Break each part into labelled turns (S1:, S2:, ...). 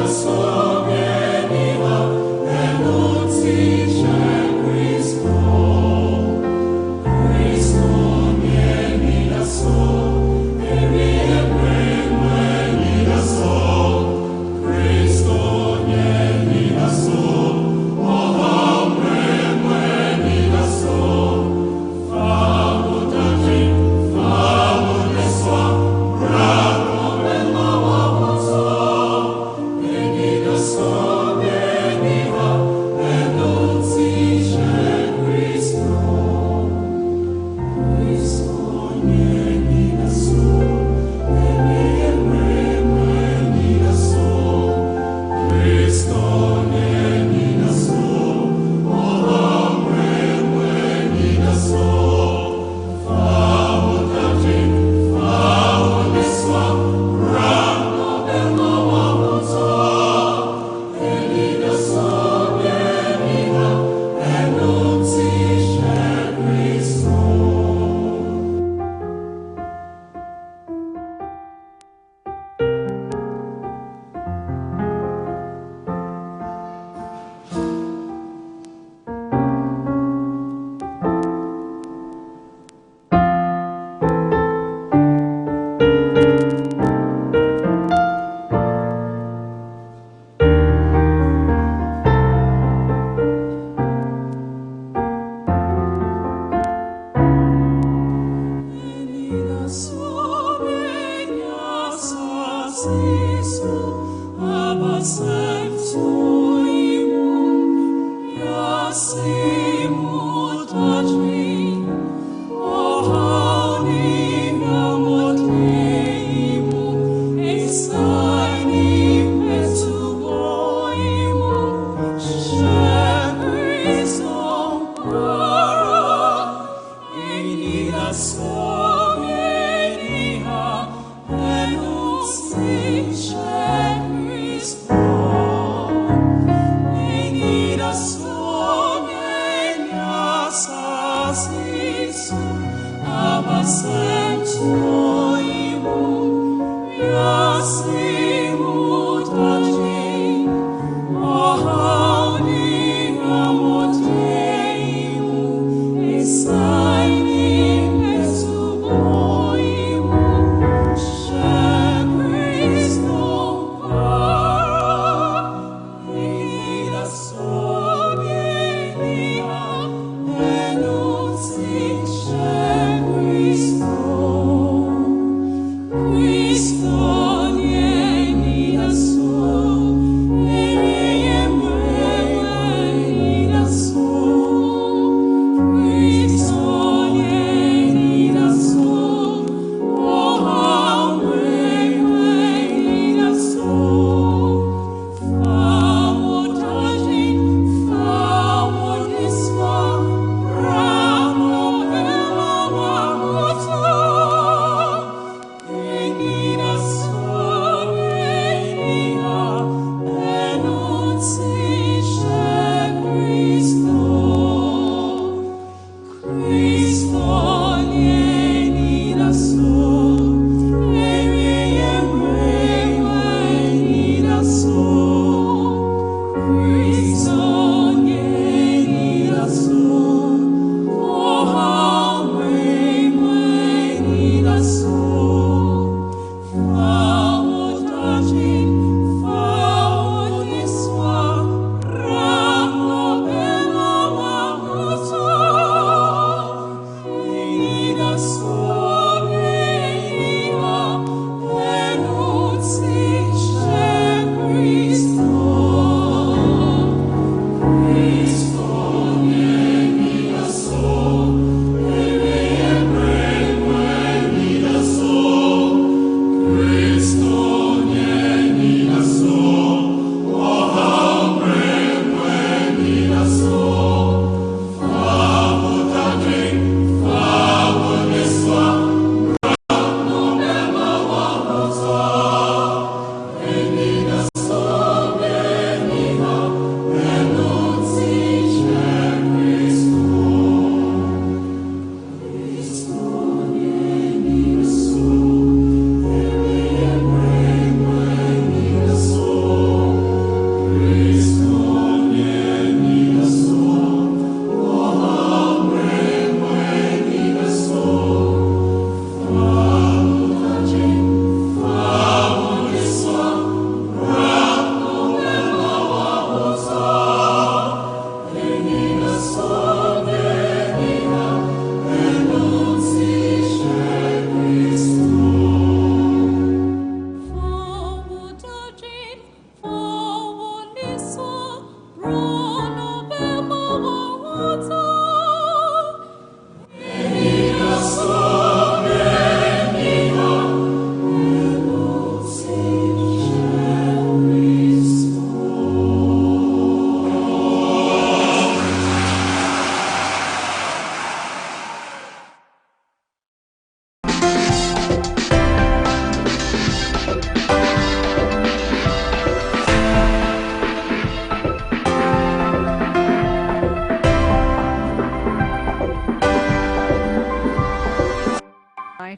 S1: Us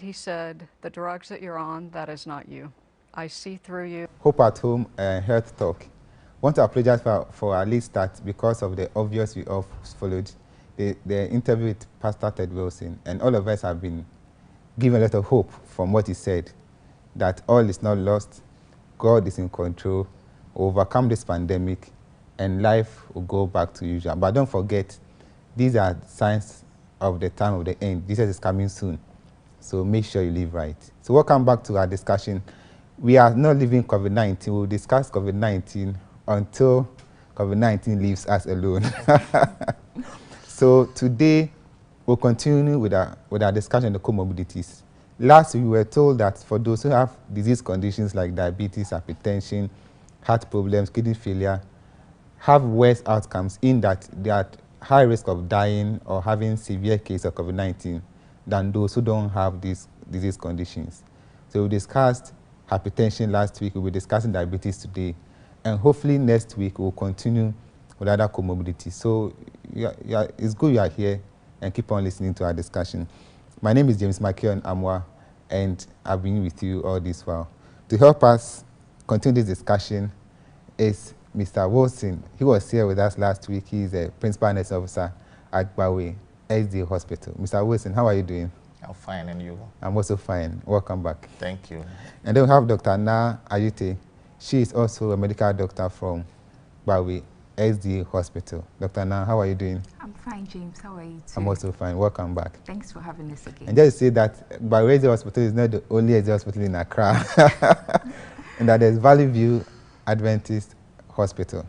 S1: He said, the drugs that you're on, that is not you. I see through you.
S2: Hope at Home Health Talk. Want to apologize for at least that because of the obvious we all followed the interview with Pastor Ted Wilson, and all of us have been given a lot of hope from what he said, that all is not lost, God is in control, we'll overcome this pandemic, and life will go back to usual. But don't forget, these are signs of the time of the end. Jesus is coming soon, so make sure you live right. So welcome back to our discussion. we are not leaving COVID-19. We'll discuss COVID-19 until COVID-19 leaves us alone. So today, we'll continue with our discussion on the comorbidities. Last, we were told that for those who have disease conditions like diabetes, hypertension, heart problems, kidney failure, have worse outcomes in that they are at high risk of dying or having severe case of COVID-19 than those who don't have these disease conditions. So we discussed hypertension last week, we'll be discussing diabetes today, and hopefully next week we'll continue with other comorbidities. So it's good you are here and keep on listening to our discussion. My name is James Makion Amwa, and I've been with you all this while. To help us continue this discussion is Mr. Wilson. He was here with us last week. He's a principal nurse officer at Gbawe SD Hospital. Mr. Wilson, how are you doing?
S3: I'm fine, and you?
S2: I'm also fine. Welcome back.
S3: Thank you.
S2: And then we have Dr. Na Ayute. She is also a medical doctor from Gbawe SD Hospital. Dr. Na, how are you doing?
S4: I'm fine, James. How are you too?
S2: I'm also fine. Welcome back.
S4: Thanks for having us again.
S2: And just to say that Gbawe SD Hospital is not the only SD hospital in Accra. And that there's Valley View Adventist Hospital.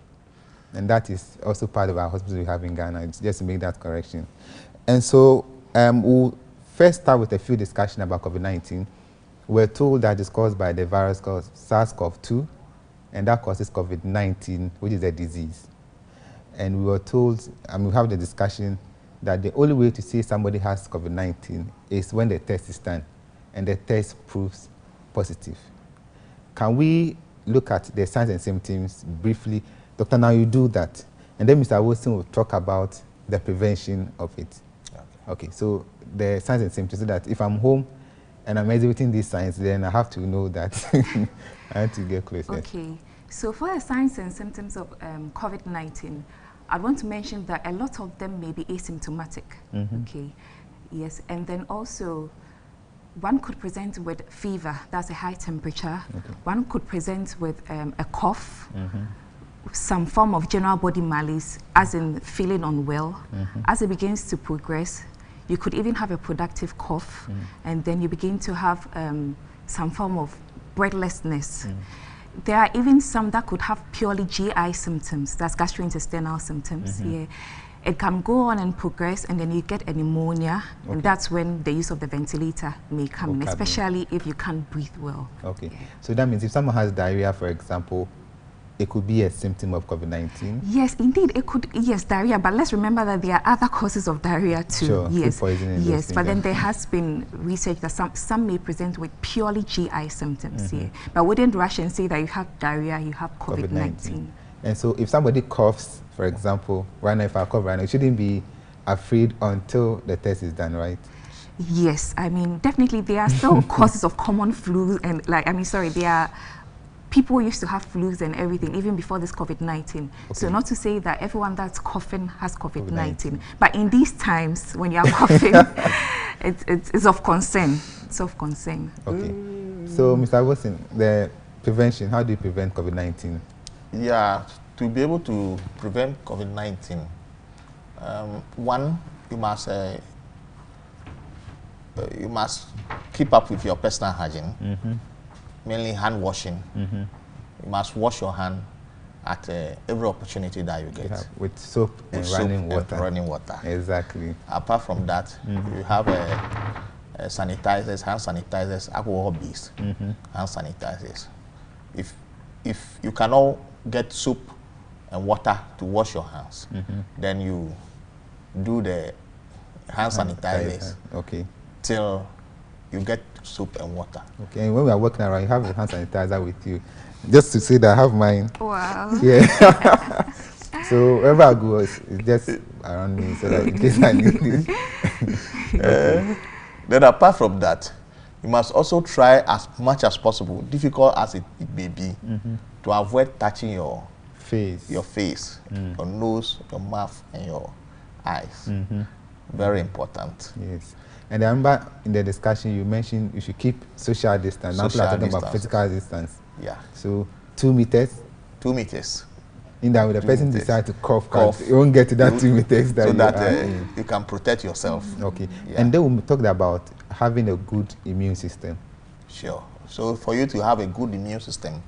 S2: And that is also part of our hospital we have in Ghana, just to make that correction. And so we'll first start with a few discussions about COVID-19. We're told that it's caused by the virus called SARS-CoV-2, and that causes COVID-19, which is a disease. And we were told, and we have the discussion, that the only way to say somebody has COVID-19 is when the test is done, and the test proves positive. Can we look at the signs and symptoms briefly? Dr. Now, you do that. And then Mr. Wilson will talk about the prevention of it. Okay, so the signs and symptoms, so that if I'm home and I'm exhibiting these signs, then I have to know that I have to get close.
S4: Okay, so for the signs and symptoms of COVID-19, I want to mention that a lot of them may be asymptomatic. Okay, yes, and then also one could present with fever, that's a high temperature. One could present with a cough, some form of general body malaise, as in feeling unwell. As it begins to progress, you could even have a productive cough, and then you begin to have some form of breathlessness. There are even some that could have purely GI symptoms, that's gastrointestinal symptoms. Yeah. It can go on and progress, and then you get a pneumonia, and that's when the use of the ventilator may come in, especially if you can't breathe well. Okay, yeah.
S2: So that means if someone has diarrhea, for example, it could be a symptom of COVID-19?
S4: Yes, indeed, it could, yes, diarrhea, but let's remember that there are other causes of diarrhea too.
S2: Sure,
S4: yes,
S2: food poisoning,
S4: yes, but then there has been research that some may present with purely GI symptoms, yeah. But wouldn't rush and say that you have diarrhea, you have COVID-19.
S2: And so if somebody coughs, for example, right now, if I cough right now, you shouldn't be afraid until the test is done, right?
S4: Yes, I mean, definitely there are still causes of common flu, and there are people used to have flus and everything even before this COVID-19. So not to say that everyone that's coughing has COVID-19, but in these times when you're coughing, it's of concern. It's of concern.
S2: Okay. So, Mr. Wilson, the prevention, how do you prevent COVID-19?
S3: Yeah, to be able to prevent COVID-19, one, you must keep up with your personal hygiene. Mainly hand washing. You must wash your hand at every opportunity that you get.
S2: Yeah, with soap and running water. Exactly.
S3: Apart from that, you have sanitizers, hand sanitizers, alcohol-based hand sanitizers. If you cannot get soap and water to wash your hands, then you do the hand sanitizers till you get soap and water. Okay,
S2: and when we are walking around, you have your hand sanitizer with you. Just to say that I have mine.
S4: Wow.
S2: Yeah. So wherever I go, it's just around me, so that in case I need it.
S3: Then apart from that, you must also try as much as possible, difficult as it may be, to avoid touching your face, your nose, your mouth, and your eyes. Very important.
S2: Yes. And I remember in the discussion you mentioned you should keep social distance. Now people are talking about physical distance.
S3: Yeah.
S2: So 2 meters.
S3: 2 meters.
S2: In that when the person decides to cough, you won't get to that 2 meters that
S3: so that you can protect yourself.
S2: Okay. Yeah. And then we talked about having a good immune system.
S3: Sure. So for you to have a good immune system,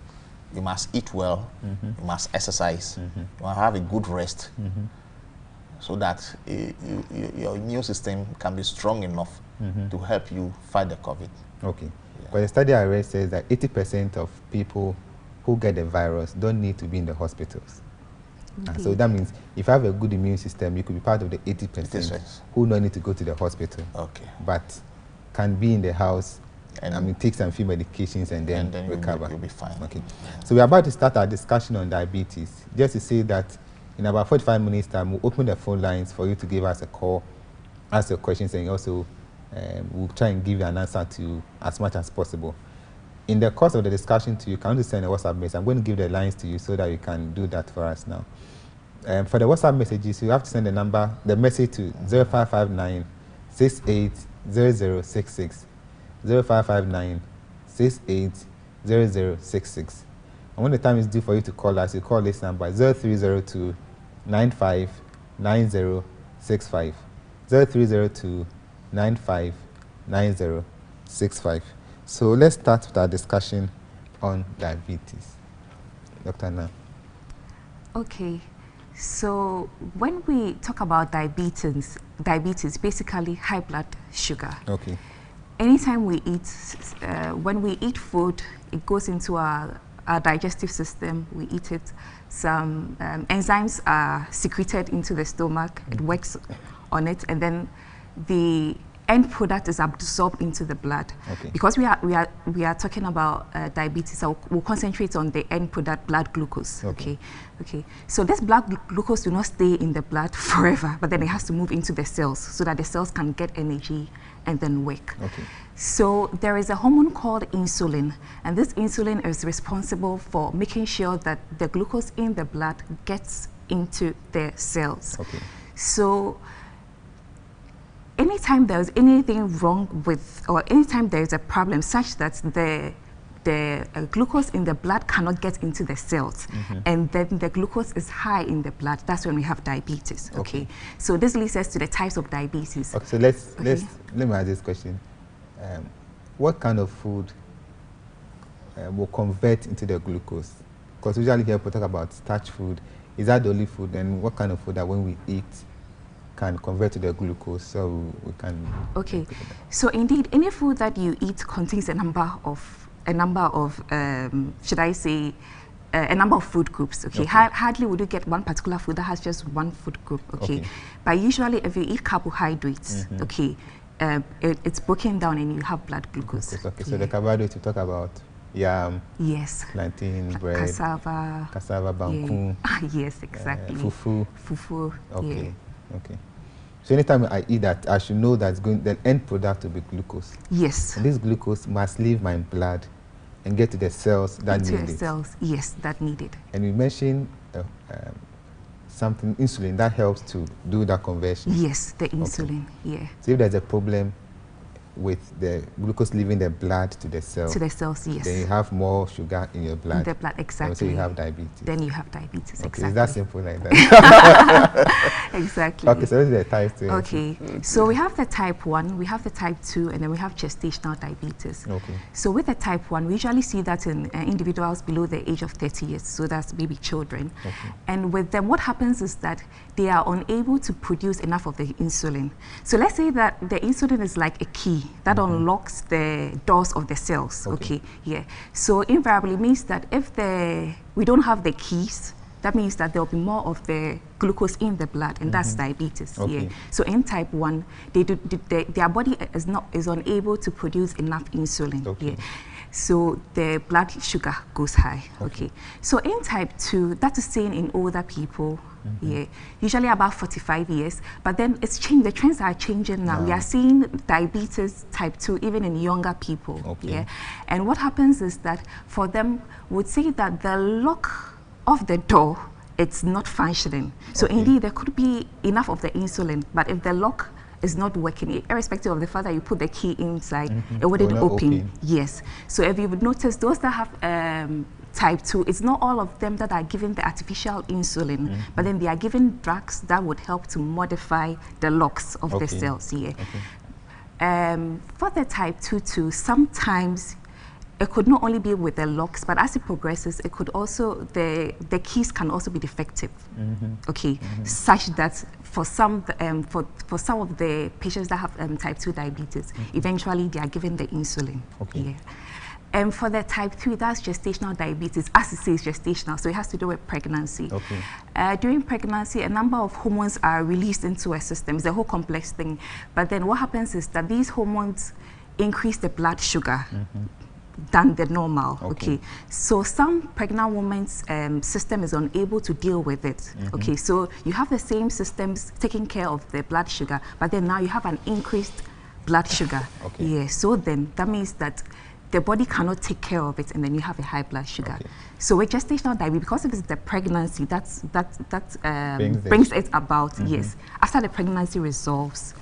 S3: you must eat well, you must exercise, you must have a good rest, so that your immune system can be strong enough to help you fight the COVID.
S2: Okay. But the study I read says that 80% of people who get the virus don't need to be in the hospitals. And so that means if you have a good immune system, you could be part of the 80% who don't need to go to the hospital.
S3: Okay.
S2: But can be in the house, and I mean, take some few medications and then recover.
S3: You'll be fine.
S2: Okay. So we're about to start our discussion on diabetes. Just to say that in about 45 minutes time, we'll open the phone lines for you to give us a call, ask your questions, and also we'll try and give you an answer to as much as possible. In the course of the discussion you can only send a WhatsApp message. I'm going to give the lines to you so that you can do that for us now. For the WhatsApp messages, you have to send the message to 0559 680066. 0559 680066. And when the time is due for you to call us, you call this number 0302 959065. 0302 959065. So let's start with our discussion on diabetes. Dr. Na.
S4: Okay, so when we talk about diabetes, basically high blood sugar.
S2: Okay.
S4: Anytime we eat, when we eat food, it goes into our digestive system. We eat it. Some enzymes are secreted into the stomach. It works on it, and then the end product is absorbed into the blood.
S2: Okay.
S4: Because we are talking about diabetes, so we'll concentrate on the end product, blood glucose. Okay. So this blood glucose do not stay in the blood forever, but then it has to move into the cells so that the cells can get energy and then work.
S2: Okay.
S4: So there is a hormone called insulin, and this insulin is responsible for making sure that the glucose in the blood gets into the cells.
S2: Okay.
S4: So anytime there's anything wrong with, or anytime there is a problem such that the glucose in the blood cannot get into the cells, and then the glucose is high in the blood, that's when we have diabetes. Okay. So this leads us to the types of diabetes.
S2: Okay, so let me ask this question. What kind of food will convert into the glucose? Because usually here people talk about starch food. Is that the only food? And what kind of food that when we eat can convert to the glucose, so we can...
S4: Okay, so indeed, any food that you eat contains a number of should I say, a number of food groups. Okay, hardly would you get one particular food that has just one food group. Okay, but usually if you eat carbohydrates, okay, it's broken down and you have blood glucose.
S2: Okay, so the carbohydrates we talk about yam,
S4: yes,
S2: plantain, bread, cassava, banku,
S4: yes, exactly,
S2: fufu. Okay.
S4: Yeah.
S2: Okay. So anytime I eat that, I should know that the end product will be glucose.
S4: Yes.
S2: And this glucose must leave my blood and get to the cells that need it.
S4: To the cells, yes, that need it.
S2: And you mentioned something, insulin, that helps to do that conversion.
S4: Yes, the insulin, yeah.
S2: So if there's a problem with the glucose leaving the blood to the cells.
S4: To the cells, yes.
S2: Then you have more sugar in your blood.
S4: In the blood, exactly.
S2: So you have diabetes.
S4: Then you have diabetes,
S2: okay,
S4: exactly.
S2: Is that simple like that?
S4: Exactly.
S2: Okay, so this is the type 2.
S4: Okay, so we have the type 1, we have the type 2, and then we have gestational diabetes.
S2: Okay.
S4: So with the type 1, we usually see that in individuals below the age of 30 years, so that's baby children.
S2: Okay.
S4: And with them, what happens is that they are unable to produce enough of the insulin. So let's say that the insulin is like a key that unlocks the doors of the cells. Okay, yeah. So invariably means that if we don't have the keys, that means that there will be more of the glucose in the blood, and that's diabetes.
S2: Okay.
S4: Yeah. So in type 1, their body is unable to produce enough insulin.
S2: Okay.
S4: Yeah. So the blood sugar goes high. Okay. So in type 2, that is seen in older people. Yeah, usually about 45 years, but then it's changed. The trends are changing now. We are seeing diabetes type 2 even in younger people.
S2: Okay.
S4: Yeah, and what happens is that for them, would say that the lock of the door, it's not functioning. So indeed, there could be enough of the insulin, but if the lock is not working, irrespective of the fact that you put the key inside, it wouldn't open. Yes. So if you would notice, those that have type 2, it's not all of them that are given the artificial insulin, but then they are given drugs that would help to modify the locks of the cells here. For the type 2 too, sometimes it could not only be with the locks, but as it progresses, it could also, the keys can also be defective, okay, such that for some of the patients that have type 2 diabetes, eventually they are given the insulin.
S2: Okay.
S4: Yeah. And for the type 3, that's gestational diabetes. As it says, gestational, so it has to do with pregnancy.
S2: Okay.
S4: During pregnancy, a number of hormones are released into a system. It's a whole complex thing. But then what happens is that these hormones increase the blood sugar than the normal. Okay. So some pregnant women's system is unable to deal with it. Okay. So you have the same systems taking care of the blood sugar, but then now you have an increased blood sugar.
S2: Okay.
S4: Yeah. So then that means that the body cannot take care of it, and then you have a high blood sugar.
S2: Okay.
S4: So with gestational diabetes, because it is the pregnancy that
S2: brings
S4: it about, yes. After the pregnancy resolves,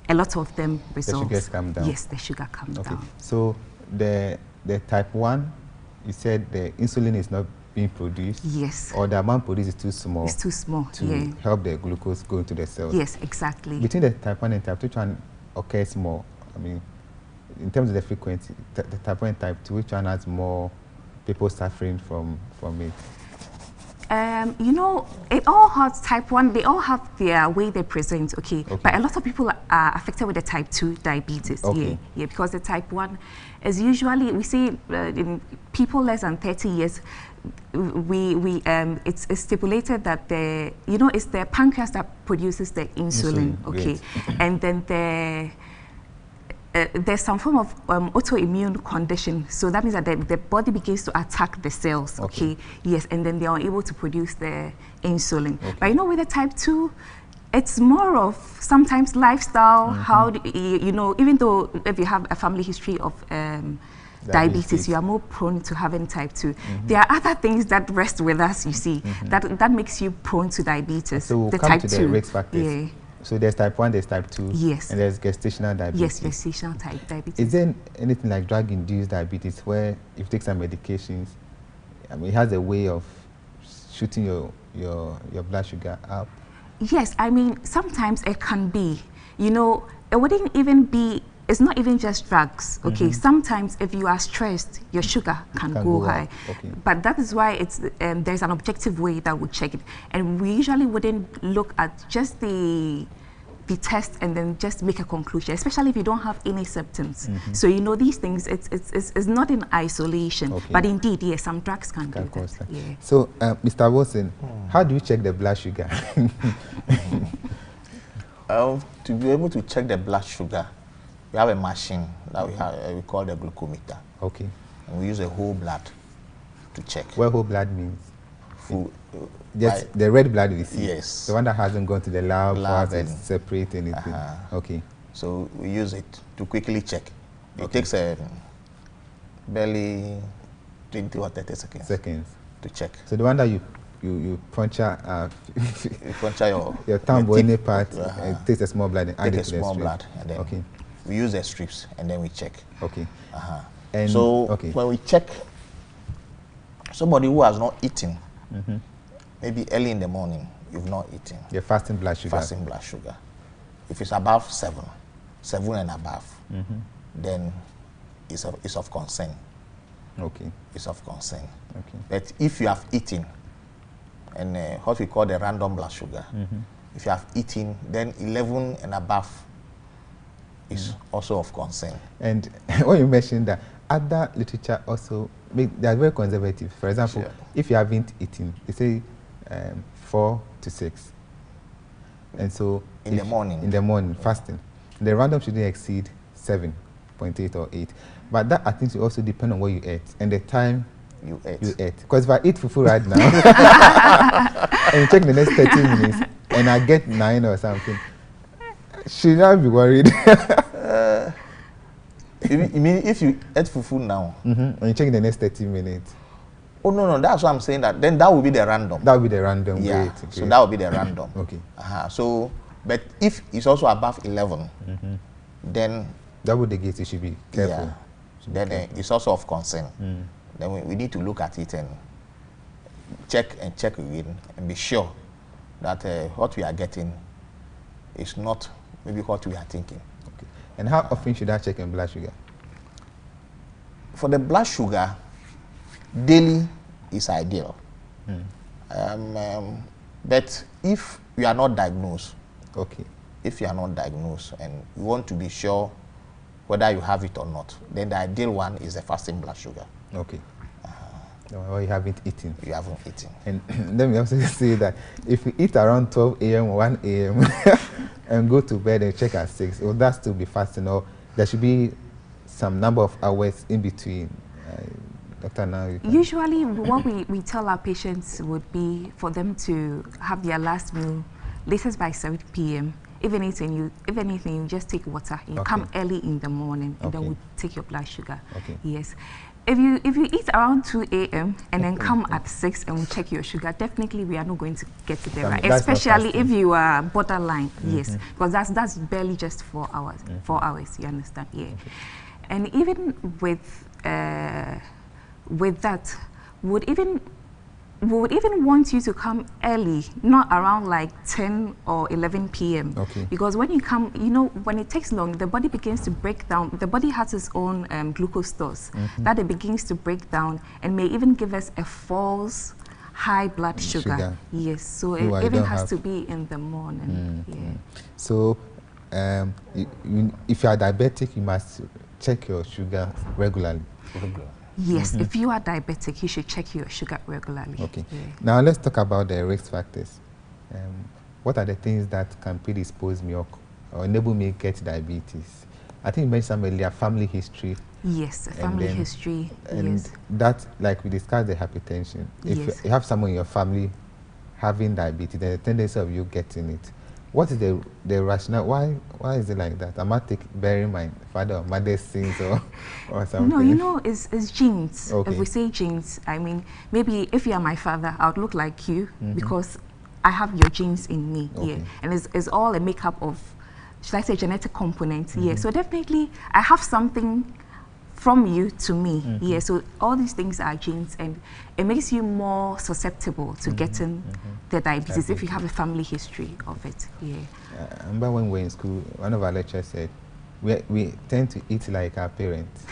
S4: a lot of them resolve.
S2: The sugars come down.
S4: Yes, the sugar comes down.
S2: So the type 1, you said the insulin is not being produced.
S4: Yes.
S2: Or the amount produced is too small.
S4: It's too small.
S2: To help the glucose go into the cells.
S4: Yes, exactly.
S2: Between the type 1 and type 2, which one occurs more? I mean, in terms of the frequency, the type 1 and type 2, which one has more people suffering from it?
S4: You know, it all has type 1, they all have their way they present, okay? But a lot of people are affected with the type 2 diabetes.
S2: Okay.
S4: Yeah, because the type 1 is usually, we see in people less than 30 years, it's stipulated that it's the pancreas that produces the insulin, okay? And then there's some form of autoimmune condition, so that means that the body begins to attack the cells, okay? Yes, and then they are able to produce the insulin. But you know, with the type 2, it's more of sometimes lifestyle, how, even though if you have a family history of diabetes, you are more prone to having type 2. There are other things that rest with us, you see, that makes you prone to diabetes.
S2: So we'll
S4: the
S2: come
S4: type
S2: to
S4: 2.
S2: the risk factors.
S4: Yeah.
S2: So there's type 1, there's type 2,
S4: yes,
S2: and there's gestational diabetes.
S4: Yes, gestational type diabetes.
S2: Is there anything like drug-induced diabetes where if you take some medications, I mean, it has a way of shooting your blood sugar up?
S4: Yes, I mean, sometimes it can be. You know, it wouldn't even be, it's not even just drugs, okay? Sometimes if you are stressed, your sugar can go high.
S2: Okay.
S4: But that is why it's there's an objective way that would check it. And we usually wouldn't look at just the test and then just make a conclusion, especially if you don't have any symptoms. So you know these things, it's not in isolation, but indeed, yes, some drugs can do that. Yeah.
S2: So, Mr. Wilson, how do you check the blood sugar?
S3: To be able to check the blood sugar, we have a machine that we call the glucometer.
S2: Okay.
S3: And we use a whole blood to check.
S2: What whole blood means?
S3: Full,
S2: just the red blood we see?
S3: Yes.
S2: The one that hasn't gone to the lab and separate anything? Okay.
S3: So we use it to quickly check. It takes barely 20 or 30 seconds to check.
S2: So the one that you puncture
S3: you puncture
S2: your thumb or any part, it takes a small blood and add it to the
S3: small
S2: strip.
S3: blood, and then we use the strips and then we check.
S2: Okay.
S3: And so when we check somebody who has not eaten, maybe early in the morning, you've not eaten.
S2: Your fasting blood sugar.
S3: Fasting blood sugar. If it's above 7 and above, then it's of concern.
S2: Okay.
S3: It's of concern.
S2: Okay.
S3: But if you have eaten, and what we call the random blood sugar, if you have eaten, then 11 and above is also of concern.
S2: And when you mentioned that, other literature also, they are very conservative. For example, if you haven't eaten, they say 4 to 6. And so
S3: in the morning,
S2: fasting, the random shouldn't exceed 7.8 or 8. But that I think should also depend on what you ate and the time you ate. Because if I eat fufu right now and you check the next 30 minutes and I get 9 or something, should I be worried?
S3: You mean if you ate fufu now
S2: and you check the next 30 minutes?
S3: Oh no, that's what I'm saying. Then that will be the random.
S2: That will be the random.
S3: Yeah.
S2: Great.
S3: So that will be the random.
S2: Okay.
S3: So, but if it's also above 11, then
S2: that would indicate you should be careful.
S3: Then it's also of concern. Then we need to look at it and check again and be sure that what we are getting is not maybe what we are thinking.
S2: Okay. And how often should I check in blood sugar?
S3: for the blood sugar, daily is ideal. But if you are not diagnosed,
S2: Okay.
S3: if you are not diagnosed and you want to be sure whether you have it or not, then the ideal one is the fasting blood sugar.
S2: Okay. Or you haven't eaten.
S3: You haven't eaten.
S2: And let me also say that if you eat around 12 a.m. or 1 a.m. and go to bed and check at 6, will that still be fasting, or there should be some number of hours in between? Doctor, now you can.
S4: Usually, what we tell our patients would be for them to have their last meal latest by 7 p.m. If anything, you just take water. You
S2: Okay.
S4: come early in the morning, and then
S2: Okay.
S4: we take your blood sugar.
S2: Okay.
S4: Yes. If you eat around 2 a.m. and then come at 6 and we check your sugar, definitely we are not going to get it there, right?
S2: That's not
S4: Especially if
S2: fasting.
S4: you are borderline, yes, because that's barely just 4 hours. 4 hours, you understand? Yeah. And even with that, we would even want you to come early, not around like 10 or 11 p.m.
S2: Okay.
S4: Because when you come, you know, when it takes long, the body begins to break down. The body has its own glucose stores that it begins to break down and may even give us a false high blood sugar. Yes, so
S2: You
S4: it even
S2: don't
S4: has
S2: have-
S4: to be in the morning. Yeah.
S2: So, if you are diabetic, you must check your sugar regularly.
S4: Yes, if you are diabetic, you should check your sugar regularly.
S2: Okay.
S4: Yeah.
S2: Now let's talk about the risk factors. What are the things that can predispose me or enable me to get diabetes? I think you mentioned some earlier, family history.
S4: Yes, family
S2: then-
S4: history.
S2: And
S4: Yes.
S2: that, like we discussed, the hypertension. If
S4: Yes.
S2: you have someone in your family having diabetes, there's a tendency of you getting it. What is the rationale? Why is it like that? Am I bearing my father or mother's sins or something?
S4: No, you know, it's genes.
S2: Okay.
S4: If we say genes, I mean, maybe if you are my father, I would look like you because I have your genes in me. Yeah,
S2: Okay.
S4: and it's all a makeup of, should I say, genetic components. Yeah, so definitely I have something from you to me. Yeah, so all these things are genes, and it makes you more susceptible to getting the diabetes if you have a family history of it. Yeah.
S2: I remember when we were in school, one of our lecturers said, we tend to eat like our parents.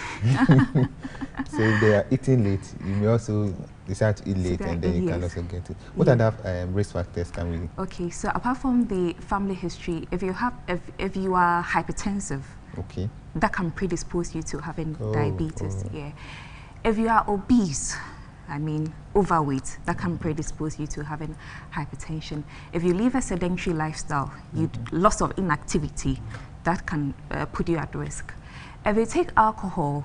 S2: So if they are eating late, you may also decide to eat late, and then you can
S4: Yes.
S2: also get it. What
S4: Yeah.
S2: other risk factors can we?
S4: Okay, so apart from the family history, if you are hypertensive,
S2: Okay.
S4: that can predispose you to having
S2: Oh,
S4: diabetes.
S2: oh.
S4: Yeah. If you are obese, I mean overweight, that can predispose you to having hypertension. If you live a sedentary lifestyle, loss of inactivity, that can put you at risk. If you take alcohol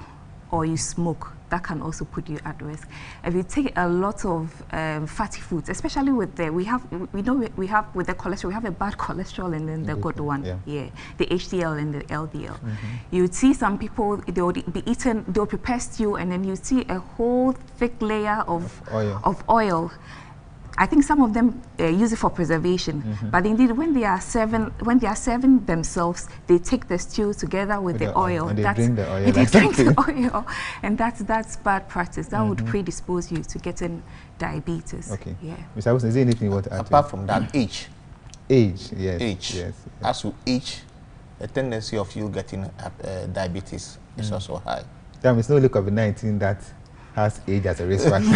S4: or you smoke, that can also put you at risk. If you take a lot of fatty foods, especially with the we have with the cholesterol, we have a bad cholesterol and then the good one,
S2: yeah.
S4: the HDL and the LDL. You would see some people, they would be eating, they'll prepare stew, and then you see a whole thick layer of oil. I think some of them use it for preservation, but indeed when they are serving themselves, they take the stew together with the oil.
S2: And they drink the oil.
S4: And they
S2: like
S4: drink the
S2: something.
S4: oil, and that's bad practice. That would predispose you to getting diabetes.
S2: Okay.
S4: Yeah.
S2: Mr. Wilson, is there anything you want to add?
S3: Apart from that, age.
S2: Age, yes.
S3: Age.
S2: Yes.
S3: As you age, the tendency of you getting diabetes is also high.
S2: It's not only COVID-19 that has age as a risk factor.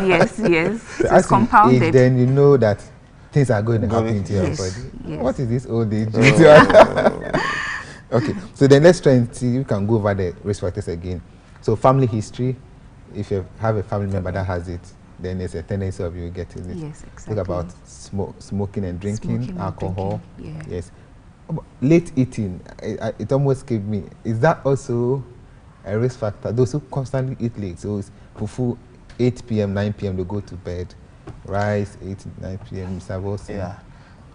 S4: yes.
S2: So
S4: It's
S2: as you
S4: compounded.
S2: age, then you know that things are going to happen to your
S4: Yes,
S2: body.
S4: yes.
S2: What is this old age? Okay, so then let's try and see, you can go over the risk factors again. So family history, if you have a family member that has it, then there's a tendency of you getting it.
S4: Yes, exactly.
S2: Talk about smoking and drinking,
S4: Smoking and
S2: alcohol.
S4: drinking, yeah.
S2: Yes. Late eating, it almost gave me, is that also a risk factor? Those who constantly eat late, so it's fufu 8 p.m., 9 p.m. they go to bed, rice 8, 9 p.m. Mr. Wilson.
S3: Yeah.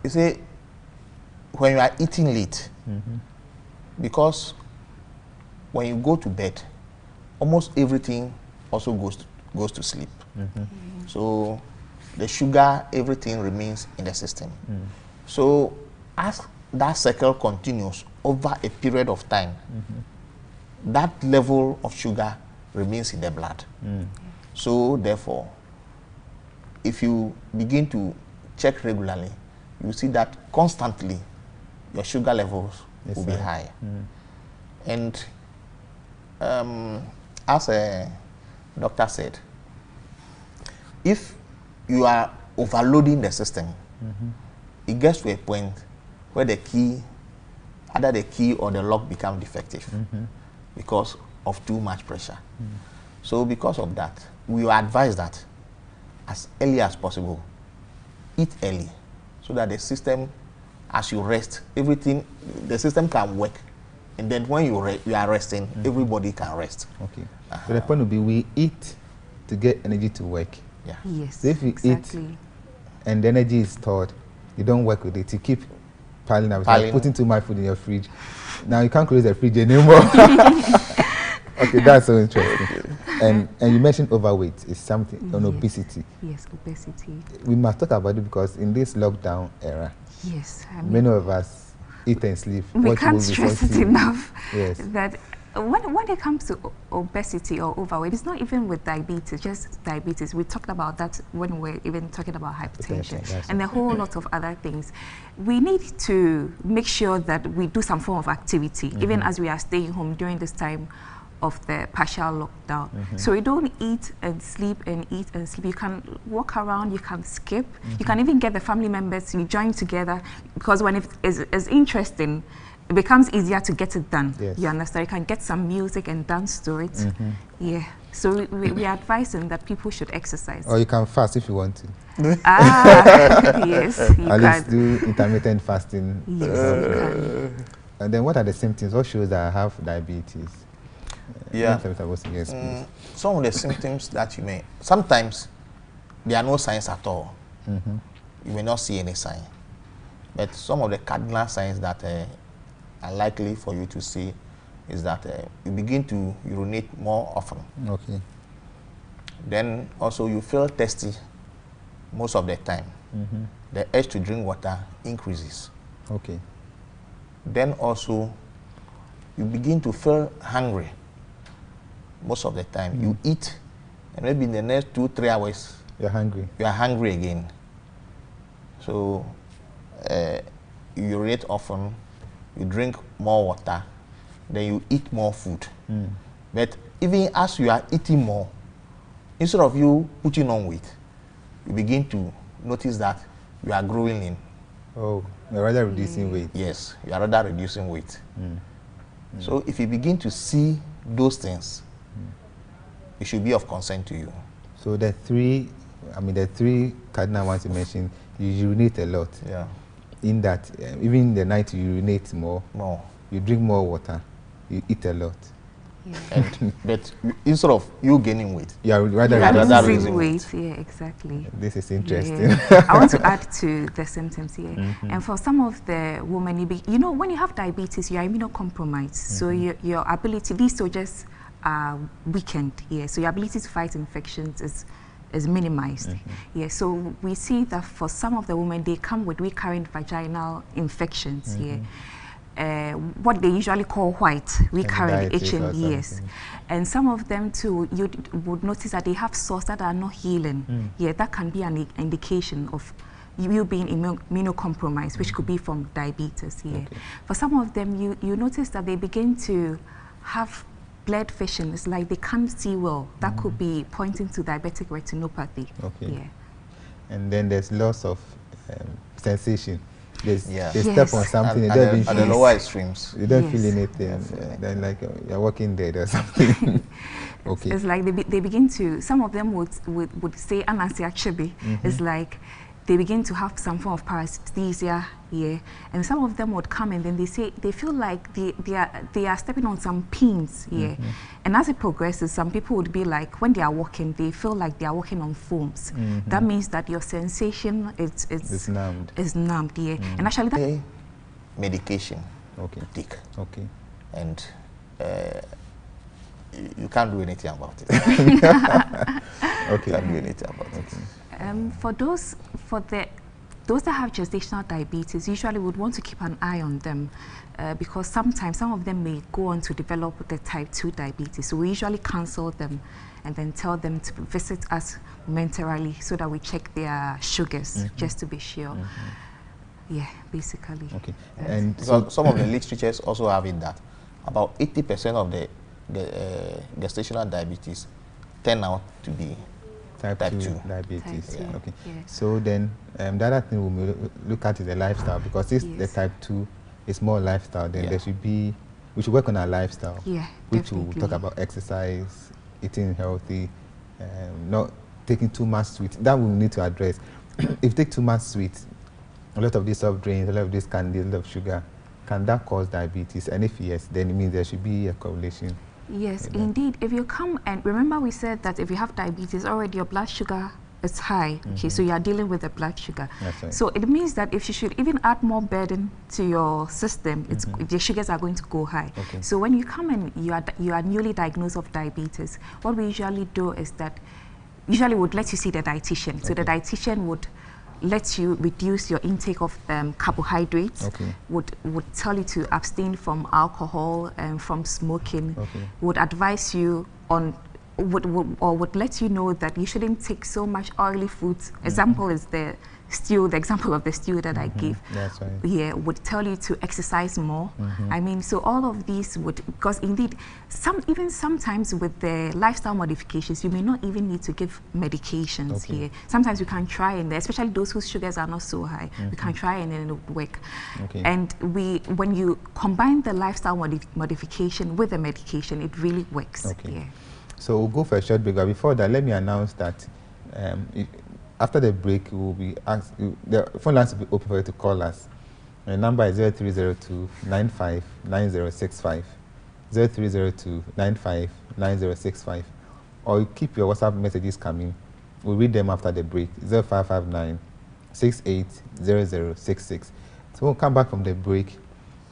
S3: You see, when you are eating late, because when you go to bed, almost everything also goes to sleep. So the sugar, everything remains in the system. So as that cycle continues over a period of time, that level of sugar remains in the blood. So therefore, if you begin to check regularly, you see that constantly your sugar levels will be high. And as a doctor said, if you are overloading the system, it gets to a point where the key, either the key or the lock become defective because of too much pressure. So because of that, we advise that as early as possible, eat early so that the system, as you rest, everything, the system can work. And then when you are resting, everybody can rest.
S2: Okay. So the point would be we eat to get energy to work.
S3: Yeah.
S4: Yes,
S2: So if you
S4: exactly.
S2: eat and the energy is stored, you don't work with it. You keep piling up. It's
S3: Piling.
S2: like putting too much food in your fridge. Now you can't close the fridge anymore. Okay, that's so interesting. And you mentioned overweight is something on
S4: Yes.
S2: obesity.
S4: Yes, obesity.
S2: We must talk about it because in this lockdown era,
S4: Yes, I mean,
S2: many of us eat and sleep.
S4: we
S2: watch
S4: can't
S2: movies,
S4: stress
S2: watch
S4: it
S2: TV.
S4: enough
S2: Yes.
S4: that when it comes to obesity or overweight, it's not even with diabetes, just diabetes. We talked about that when we're even talking about hypertension
S2: Hypertension,
S4: and a whole lot of other things. We need to make sure that we do some form of activity, even as we are staying home during this time of the partial lockdown. So you don't eat and sleep and eat and sleep. You can walk around, you can skip, you can even get the family members to join together, because when it is interesting, it becomes easier to get it done.
S2: Yes.
S4: You understand? You can get some music and dance to it. Yeah. So we are advising that people should exercise.
S2: Or you can fast if you want to.
S4: Yes, you
S2: At least
S4: can.
S2: do intermittent fasting.
S4: Yes, you can.
S2: And then what are the symptoms? What shows that I have diabetes?
S3: Yeah.
S2: Yes, please.
S3: Some of the symptoms that you may, sometimes there are no signs at all. You may not see any sign. But some of the cardinal signs that are likely for you to see is that you begin to urinate more often.
S2: Okay.
S3: Then also you feel thirsty most of the time. The urge to drink water increases.
S2: Okay.
S3: Then also you begin to feel hungry most of the time. You eat, and maybe in the next 2-3 hours
S2: You're hungry.
S3: you are hungry again. So you urinate often, you drink more water, then you eat more food. But even as you are eating more, instead of you putting on weight, you begin to notice that you are growing in.
S2: Oh, you're rather reducing weight.
S3: Yes, you are rather reducing weight. So if you begin to see those things, it should be of concern to you.
S2: So the three cardinal ones you mentioned, you urinate a lot.
S3: Yeah.
S2: In that, even in the night, you urinate more.
S3: More.
S2: You drink more water. You eat a lot.
S4: Yeah.
S3: And but instead of you gaining weight,
S2: You are rather
S3: You are
S2: reducing
S3: rather
S2: weight.
S3: losing
S4: weight. Yeah, exactly.
S2: This is
S4: Yeah,
S2: interesting.
S4: yeah. I want to add to the symptoms here. And for some of the women, you know, when you have diabetes, you are immunocompromised. So your ability, these soldiers are weakened. Yeah. So your ability to fight infections is minimized. Yeah. So we see that for some of the women, they come with recurrent vaginal infections. Yeah. What they usually call white recurrent
S2: Meningitis
S4: itching.
S2: or
S4: Yes.
S2: something.
S4: And some of them too, you would notice that they have sores that are not healing. Yeah, that can be an indication of you being immunocompromised, which could be from diabetes. Yeah.
S2: Okay.
S4: For some of them, you notice that they begin to have blood vision. It's like they can't see well. That could be pointing to diabetic retinopathy.
S2: Okay.
S4: Yeah.
S2: And then there's loss of sensation. They
S3: Yeah.
S2: step
S4: Yes.
S2: on something,
S3: at,
S2: they
S3: at
S2: don't
S3: the, at
S2: feel
S3: the lower extremes.
S2: you don't
S4: Yes.
S2: feel anything.
S3: Definitely.
S2: Then like you're walking dead or something. Okay.
S4: It's like they begin to, some of them would say anansi actually. It's like they begin to have some form of paresthesia, yeah. And some of them would come and then they say they feel like they are stepping on some pins, yeah. And as it progresses, some people would be like, when they are walking, they feel like they are walking on foams. That means that your sensation
S2: It's numbed.
S4: is numbed, yeah. And actually that
S3: Okay. Medication
S2: Okay.
S3: to take,
S2: Okay.
S3: and you can't do anything about it.
S2: Okay.
S3: You can't do anything about it.
S4: for those that have gestational diabetes, usually would want to keep an eye on them because sometimes some of them may go on to develop the type 2 diabetes. So we usually counsel them and then tell them to visit us momentarily so that we check their sugars just to be sure. Yeah, basically.
S2: Okay.
S4: That's
S2: And
S3: So some of the literatures also have it that about 80% of the gestational diabetes turn out to be
S2: Type 2 diabetes.
S1: Type 2,
S2: Okay.
S1: yes.
S2: So then the other thing we will look at is the lifestyle, because if the
S4: Yes.
S2: type 2 is more lifestyle, then
S3: Yeah.
S2: we should work on our lifestyle.
S4: Yeah,
S2: which will
S4: definitely.
S2: talk about exercise, eating healthy, not taking too much sweet. That we need to address. If you take too much sweet, a lot of these soft drinks, a lot of this candy, a lot of sugar, can that cause diabetes? And if yes, then it means there should be a correlation.
S4: Yes,
S2: Yeah.
S4: indeed. If you come and remember, we said that if you have diabetes, already your blood sugar is high. Okay, so you are dealing with the blood sugar.
S2: That's right.
S4: So it means that if you should even add more burden to your system, it's your sugars are going to go high.
S2: Okay.
S4: So when you come and you are newly diagnosed of diabetes, what we usually do is that usually would let you see the dietitian. So the dietitian would let you reduce your intake of carbohydrates,
S2: Okay.
S4: would tell you to abstain from alcohol and from smoking,
S2: Okay.
S4: would advise you on, would let you know that you shouldn't take so much oily foods. Example is the stew, the example of the stew that I gave.
S2: That's right.
S4: Yeah, would tell you to exercise more. I mean, so all of these would, because indeed, even sometimes with the lifestyle modifications, you may not even need to give medications
S2: Okay.
S4: here. Sometimes you can try, and especially those whose sugars are not so high, we can try and then it would work.
S2: Okay.
S4: And when you combine the lifestyle modification with the medication, it really works.
S2: Okay.
S4: Yeah.
S2: So we'll go for a short break. But before that, let me announce that after the break, we will be asked, the phone lines will be open for you to call us. The number is 0302 95 9065. 0302 95 9065. Or you keep your WhatsApp messages coming. We'll read them after the break. 0559 680066. So we'll come back from the break.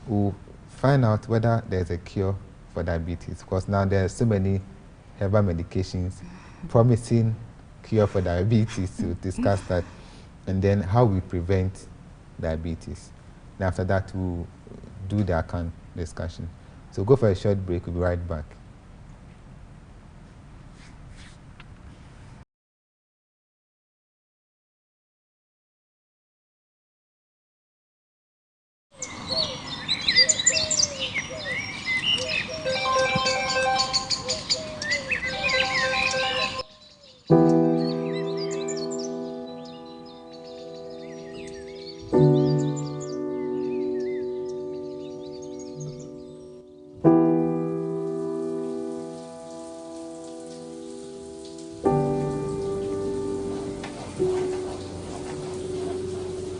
S2: We'll find out whether there's a cure for diabetes, because now there are so many herbal medications promising cure for diabetes. To discuss that, and then how we prevent diabetes. And after that, we'll do the ACAN discussion. So go for a short break. We'll be right back.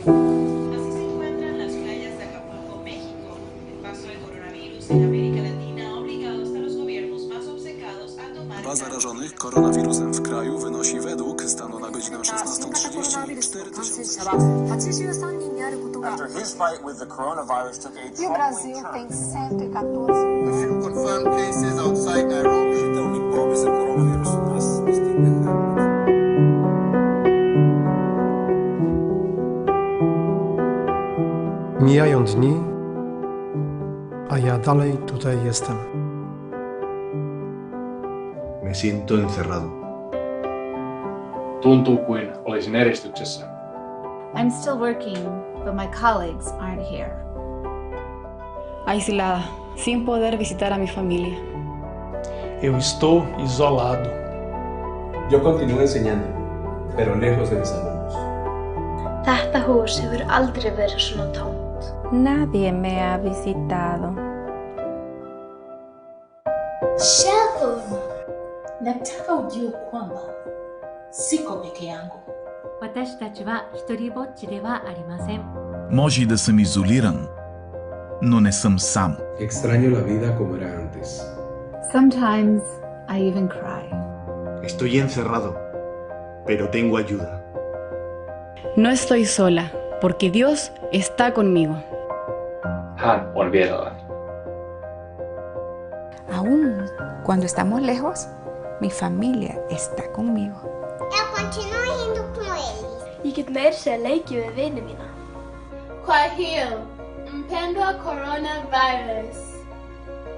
S5: Así se encuentran las playas de Acapulco, México. El paso del coronavirus en América Latina ha obligado hasta los gobiernos más obcecados a tomar
S6: Liczba zarażonych koronawirusem w kraju wynosi według stanu na godzinę 16:30
S7: 83人にあることが
S8: After his fight with the coronavirus took a
S7: E o
S8: troubling
S7: Brasil
S8: turn.
S7: tem 114.
S8: The few confirmed cases outside Nairobi.
S9: Mijają dni, a ja dalej tutaj jestem.
S10: Me siento encerrado.
S11: Tuntuu kuin olisin eristyksessä.
S12: I'm still working, but my colleagues aren't here.
S13: Aislada, sin poder visitar a mi familia.
S9: Eu estou isolado.
S10: Yo continúo enseñando, pero lejos de mis alumnos.
S7: Þetta hús hefur aldrei verið svona tómt.
S13: Nadie me ha visitado.
S7: Shelter.
S5: Nataka ujue kwamba siko peke yangu.
S12: 私たちは一人ぼっちではありません。
S6: Може да съм изолиран, но не съм сам.
S10: Extraño la vida como era antes.
S12: Sometimes I even cry.
S10: Estoy encerrado, pero tengo ayuda.
S13: No estoy sola, porque Dios está conmigo.
S11: Hän on vierelläni.
S14: Aún cuando estamos lejos, mi familia está conmigo.
S7: Eu continuo rindo com eles. Ég get meira sér leikið við vini mína. Kwa hiyo, mpendwa coronavirus.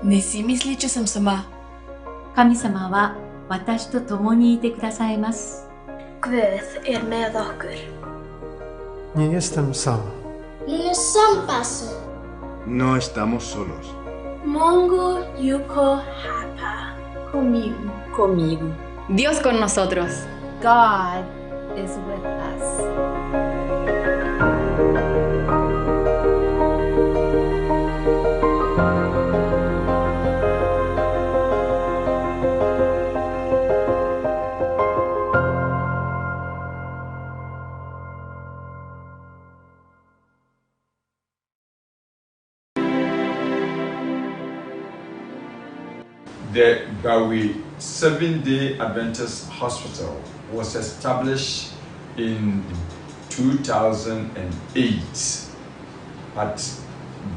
S13: Nesimyslí, že jsem sama.
S12: 神様は私と共にいてくださいます。
S7: Guð með okkur.
S9: Nie jestem sam.
S7: Não somos.
S10: No estamos solos.
S7: Mungu yuko hapa.
S13: Conmigo. Dios con nosotros.
S15: God is with us.
S16: The Bawi Seventh-day Adventist Hospital was established in 2008 at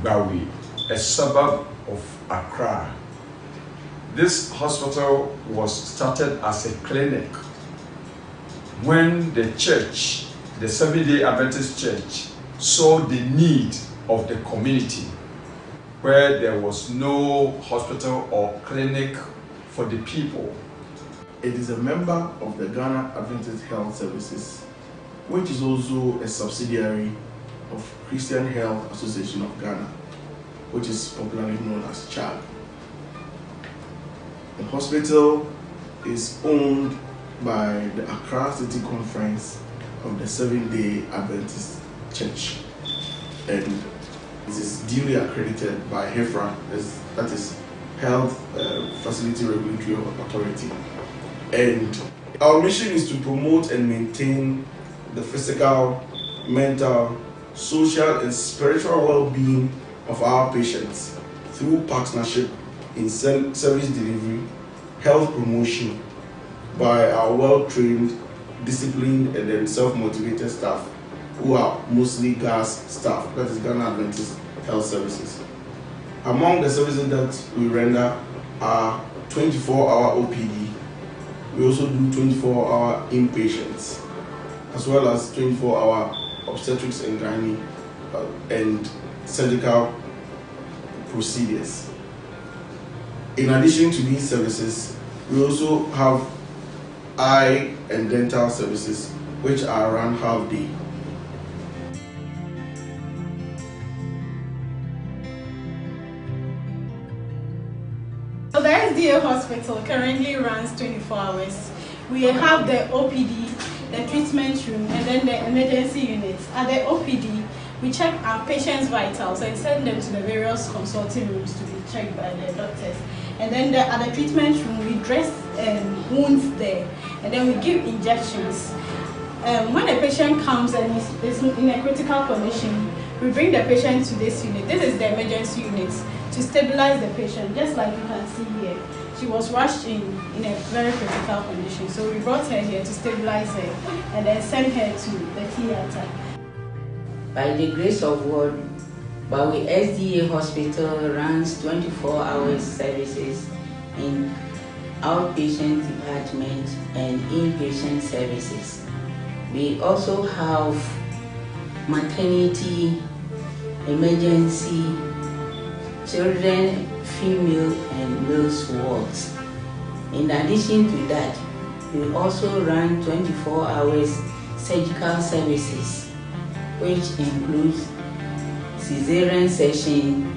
S16: Bawi, a suburb of Accra. This hospital was started as a clinic when the church, the Seventh-day Adventist Church, saw the need of the community where there was no hospital or clinic for the people.
S17: It is a member of the Ghana Adventist Health Services, which is also a subsidiary of Christian Health Association of Ghana, which is popularly known as CHAG. The hospital is owned by the Accra City Conference of the Seventh-day Adventist Church, and it is duly accredited by HEFRA, that is Health Facility Regulatory Authority. And our mission is to promote and maintain the physical, mental, social, and spiritual well-being of our patients through partnership in service delivery, health promotion by our well-trained, disciplined, and then self-motivated staff who are mostly GAS staff, that is Ghana Adventist Health Services. Among the services that we render are 24-hour OPD. We also do 24-hour inpatients, as well as 24-hour obstetrics and gynae and surgical procedures. In addition to these services, we also have eye and dental services, which are run half day.
S18: So the SDA hospital currently runs 24 hours. We have the OPD, the treatment room, and then the emergency units. At the OPD, we check our patients' vitals and send them to the various consulting rooms to be checked by the doctors. And then at the treatment room, we dress wounds there, and then we give injections. When a patient comes and is in a critical condition, we bring the patient to this unit. This is the emergency unit to stabilize the patient, just like you can see here. She was rushed in a very critical condition, so we brought her here to stabilize her and then send her to the theater.
S19: By the grace of God, Bawi SDA Hospital runs 24 hours services in outpatient department and inpatient services. We also have maternity, emergency, children, female and male wards. In addition to that, we also run 24 hours surgical services, which includes cesarean section,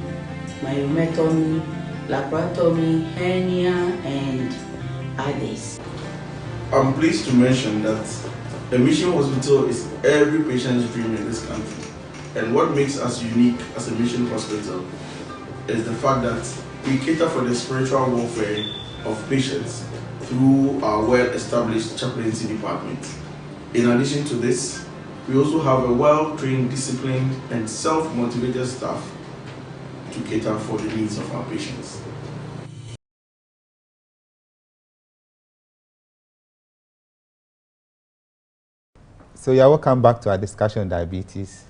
S19: myomectomy, laparotomy, hernia, and others.
S17: I'm pleased to mention that the Mission Hospital is every patient's dream in this country. And what makes us unique as a mission hospital is the fact that we cater for the spiritual welfare of patients through our well-established chaplaincy department. In addition to this, we also have a well-trained, disciplined, and self-motivated staff to cater for the needs of our patients.
S2: So you're welcome back to our discussion on diabetes.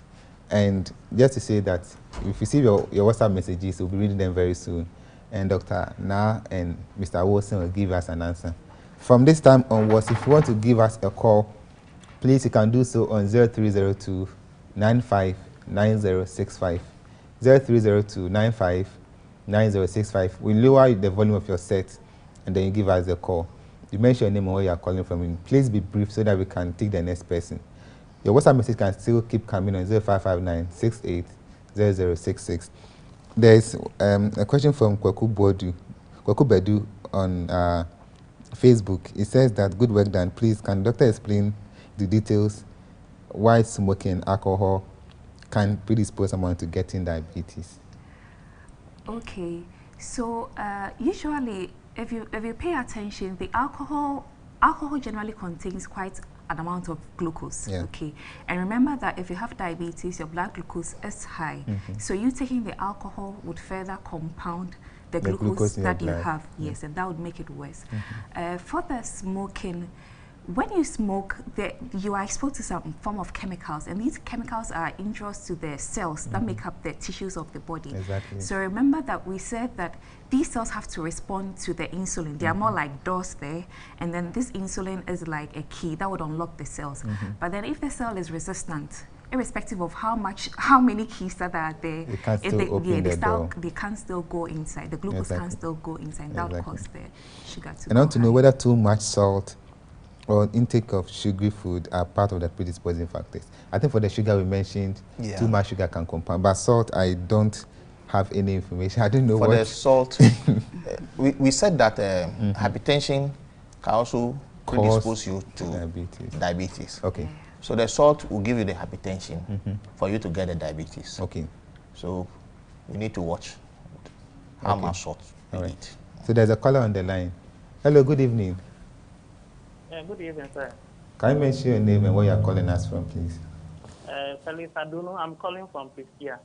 S2: And just to say that if you see your WhatsApp messages, we'll be reading them very soon. And Dr. Na and Mr. Wilson will give us an answer. From this time onwards, if you want to give us a call, please you can do so on 0302 959065. 0302 959065. We lower the volume of your set and then you give us a call. You mention your name and where you are calling from. Please be brief so that we can take the next person. Your WhatsApp message can still keep coming on 0559 680066. There's a question from Kwaku Bedu on Facebook. It says that good work done. Please, can doctor explain the details why smoking and alcohol can predispose someone to getting diabetes?
S4: Okay, so usually if you pay attention, the alcohol generally contains quite an amount of glucose.
S2: Yeah.
S4: Okay, and remember that if you have diabetes, your blood glucose is high. So you taking the alcohol would further compound the glucose that you have. Yes, and that would make it worse. For the smoking, when you smoke, you are exposed to some form of chemicals, and these chemicals are injurious to the cells that make up the tissues of the body.
S2: Exactly.
S4: So remember that we said that these cells have to respond to the insulin. They are more like doors there, and then this insulin is like a key that would unlock the cells. But then if the cell is resistant, irrespective of how many keys that are there,
S2: they can't still open the door.
S4: They can't still go inside. The glucose can't still go inside. That would cause the sugar to
S2: And I want to know whether too much salt or intake of sugary food are part of the predisposing factors. I think for the sugar we mentioned, too much sugar can compound, but salt, I don't have any information. I don't know
S3: for
S2: what.
S3: For the salt, we said that hypertension can also predispose you to diabetes.
S2: Okay.
S3: So the salt will give you the hypertension for you to get the diabetes.
S2: Okay.
S3: So you need to watch how much salt you eat.
S2: So there's a caller on the line. Hello, good evening.
S20: Good evening, sir.
S2: Can you mention your name and where you're calling us from, please?
S20: Felix Aduno, I'm calling from Priskia.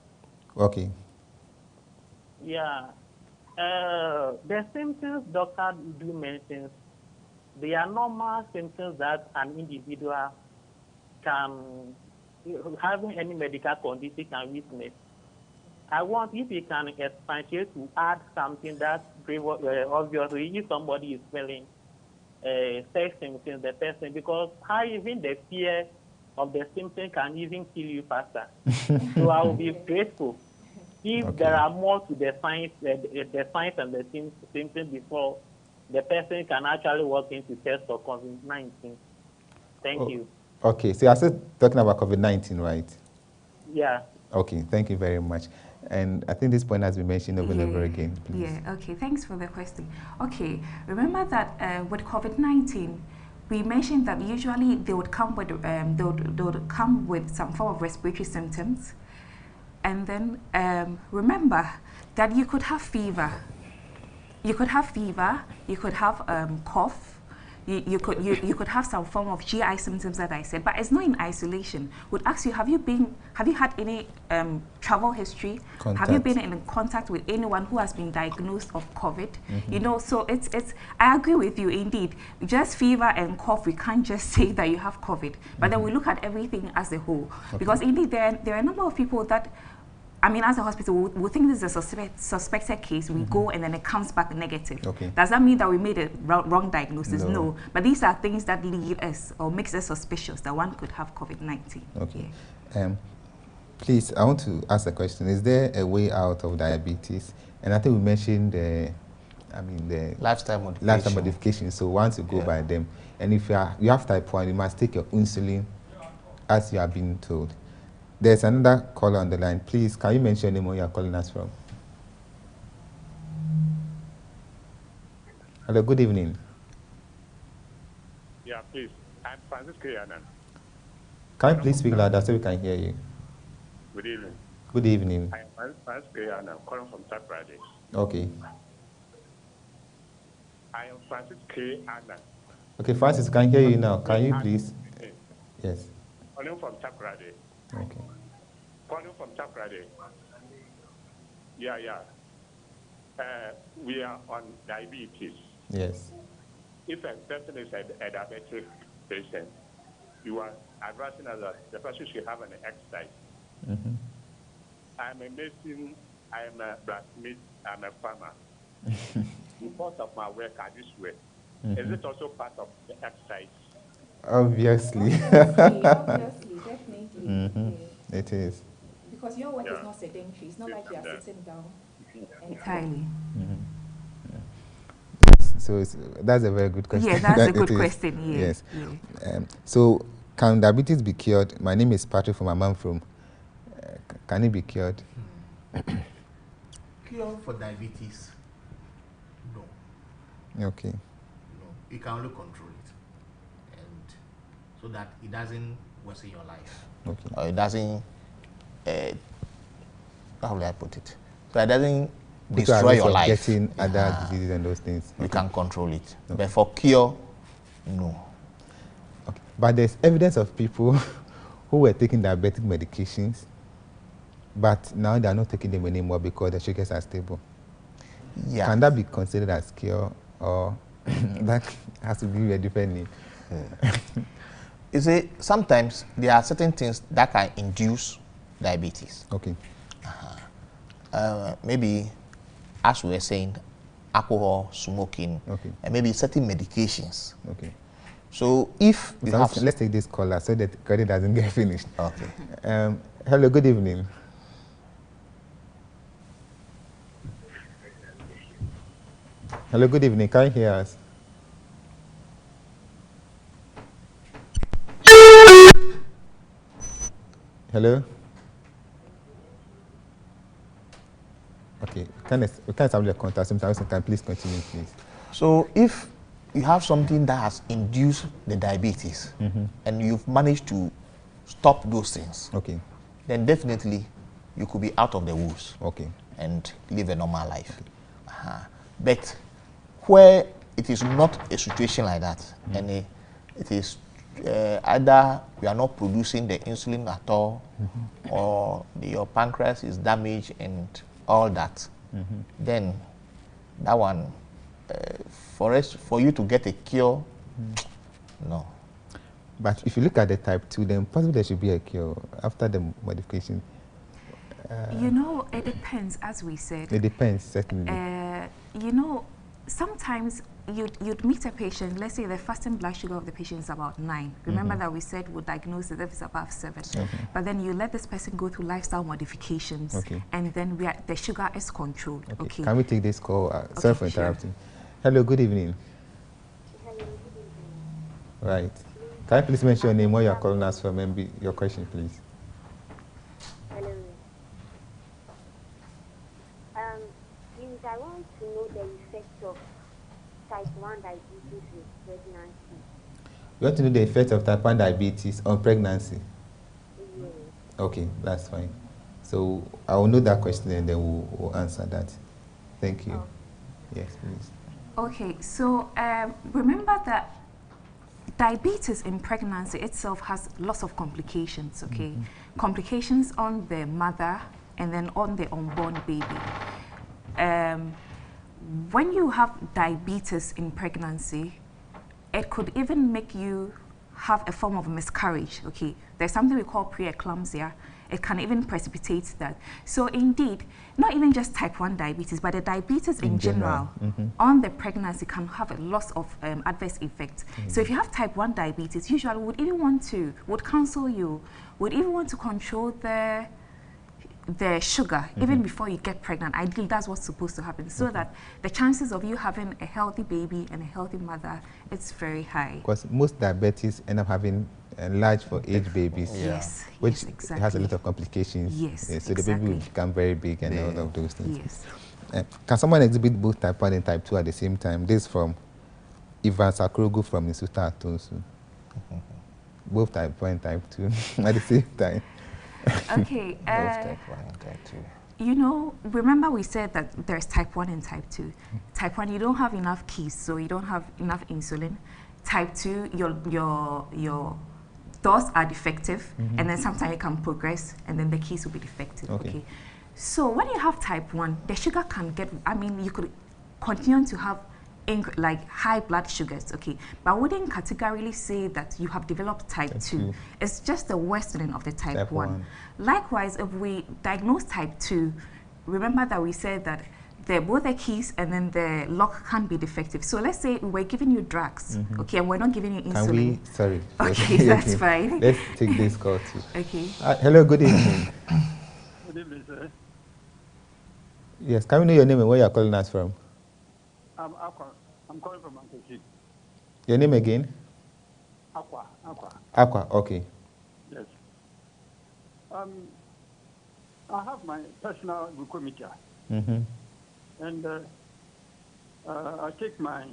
S2: Okay.
S20: Yeah. The symptoms doctor do mention, they are normal symptoms that an individual can, having any medical condition can witness. I want if you can expatiate to add something that's obviously if somebody is feeling sex symptoms, the person, because how even the fear of the symptom can even kill you faster. So I will be grateful if there are more to the signs and the symptoms before the person can actually walk into test for COVID-19. Thank you.
S2: Okay, so you're still talking about COVID-19, right?
S20: Yeah.
S2: Okay, thank you very much. And I think this point has been mentioned over and over again, please.
S4: Yeah, okay, thanks for the question. Okay, remember that with COVID-19, we mentioned that usually they would come with some form of respiratory symptoms. And then remember that you could have fever. You could have cough. You could have some form of GI symptoms that I said, but it's not in isolation. Would ask you, have you had any travel history?
S2: Contact.
S4: Have you been in contact with anyone who has been diagnosed of COVID? You know, so it's. I agree with you indeed. Just fever and cough, we can't just say that you have COVID. But then we look at everything as a whole, because indeed there are a number of people that, I mean, as a hospital, we think this is a suspected case. We go and then it comes back negative.
S2: Okay.
S4: Does that mean that we made a wrong diagnosis? No. But these are things that lead us or makes us suspicious that one could have COVID-19.
S2: Okay. Yeah. Please, I want to ask a question. Is there a way out of diabetes? And I think we mentioned the
S3: lifestyle modification.
S2: Lifestyle modification. So once you go by them, and if you have type 1, you must take your insulin as you are being told. There's another caller on the line. Please, can you mention the name where you are calling us from? Hello, good evening.
S21: Yeah, please. I'm Francis Kayanan.
S2: Can you please speak louder so we can hear you?
S21: Good evening.
S2: Good evening.
S21: I'm Francis Kayanan, calling from Taprade.
S2: Okay.
S21: I am Francis K. Annan.
S2: Okay, Francis, can hear you now. Can you please? Yes.
S21: Calling from Taprade.
S2: Okay.
S21: Calling from Taprade. Yeah. We are on diabetes.
S2: Yes.
S21: If a person is a diabetic patient, you are advising us that the person should have an exercise. I'm a mason, I'm a blacksmith, I'm a farmer. Because of my work, I just work. Is it also part of the exercise?
S2: Obviously.
S4: Obviously, definitely.
S2: It is.
S4: Because your work is not sedentary. It's not like you are sitting down entirely.
S2: So that's a very good question.
S4: Yeah, that's a good question. Yeah.
S2: Yes. So can diabetes be cured? My name is Patrick from my mom from. Can it be cured?
S3: cure for diabetes, no.
S2: Okay.
S3: No, you can only control it, and so that it doesn't worsen your life.
S2: Okay.
S3: Or it doesn't. How will I put it? So it doesn't destroy your life.
S2: Getting other diseases and those things.
S3: You can control it, but for cure, no.
S2: Okay. But there's evidence of people who were taking diabetic medications, but now they are not taking them anymore because the sugars are stable.
S3: Yeah.
S2: Can that be considered as cure, or that has to be a different name?
S3: You see, sometimes there are certain things that can induce diabetes.
S2: Okay.
S3: Maybe, as we were saying, alcohol, smoking, and maybe certain medications.
S2: Okay.
S3: So if you have...
S2: Let's take this caller so that the credit doesn't get finished.
S3: Okay.
S2: Hello, good evening. Hello, good evening. Can you hear us? Hello? Okay, we can't establish a contact. Sometimes you can please continue, please.
S3: So if you have something that has induced the diabetes and you've managed to stop those things,
S2: okay,
S3: then definitely you could be out of the woods,
S2: okay,
S3: and live a normal life. But where it is not a situation like that, and it is either you are not producing the insulin at all, or your pancreas is damaged and all that, then that one, for you to get a cure, no.
S2: But if you look at the type 2, then possibly there should be a cure after the modification.
S4: You know, it depends, as we said.
S2: It depends, certainly.
S4: You know, sometimes you'd meet a patient, let's say the fasting blood sugar of the patient is about 9. Remember that we said we'll diagnose it if it's above 7. But then you let this person go through lifestyle modifications, and then the sugar is controlled. Okay.
S2: Can we take this call? Sorry for interrupting. Sure. Hello, good evening.
S1: Hello, good evening.
S2: Right. Can you please mention your name, where you are calling us from, and your question, please?
S1: Hello. Please, I want to know the effect of type 1 diabetes with pregnancy.
S2: You want to know the effect of type 1 diabetes on pregnancy?
S1: Yes.
S2: Okay, that's fine. So I will know that question and then we'll answer that. Thank you. Yes, please.
S4: Okay, so remember that diabetes in pregnancy itself has lots of complications, okay? Complications on the mother and then on the unborn baby. When you have diabetes in pregnancy, it could even make you have a form of miscarriage, okay? There's something we call preeclampsia. It can even precipitate that. So indeed, not even just type 1 diabetes, but the diabetes in general on the pregnancy can have a lot of adverse effects. So if you have type 1 diabetes, usually would counsel you, would even want to control the sugar even before you get pregnant. Ideally, that's what's supposed to happen, so that the chances of you having a healthy baby and a healthy mother, it's very high.
S2: Because most diabetes end up having large for age babies, which has a lot of complications. So the baby will become very big and all of those things. Can someone exhibit both type 1 and type 2 at the same time? This is from Ivan Sakrogu from Isuta Atonsu. Both type 1 and type 2 at the same time.
S4: Okay. You know, remember we said that there's type 1 and type 2. Type 1, you don't have enough keys, so you don't have enough insulin. Type 2, your doors are defective, and then sometimes it can progress, and then the keys will be defective. Okay. So when you have type 1, the sugar can get, you could continue to have like high blood sugars, okay, but I wouldn't categorically say that you have developed type 2. It's just the worsening of the type 1. Likewise, if we diagnose type 2, remember that we said that both the keys and then the lock can be defective. So let's say we're giving you drugs, okay, and we're not giving you insulin.
S2: Sorry.
S4: Okay, that's fine.
S2: Let's take this call too.
S4: Okay.
S2: Hello, good evening.
S22: Good evening, sir.
S2: Yes, can we know your name and where you're calling us from?
S22: I'm Aqua. I'm calling from Ankochi.
S2: Your name again?
S22: Aqua.
S2: Aqua, okay.
S22: Yes. I have my personal glucometer. and I take my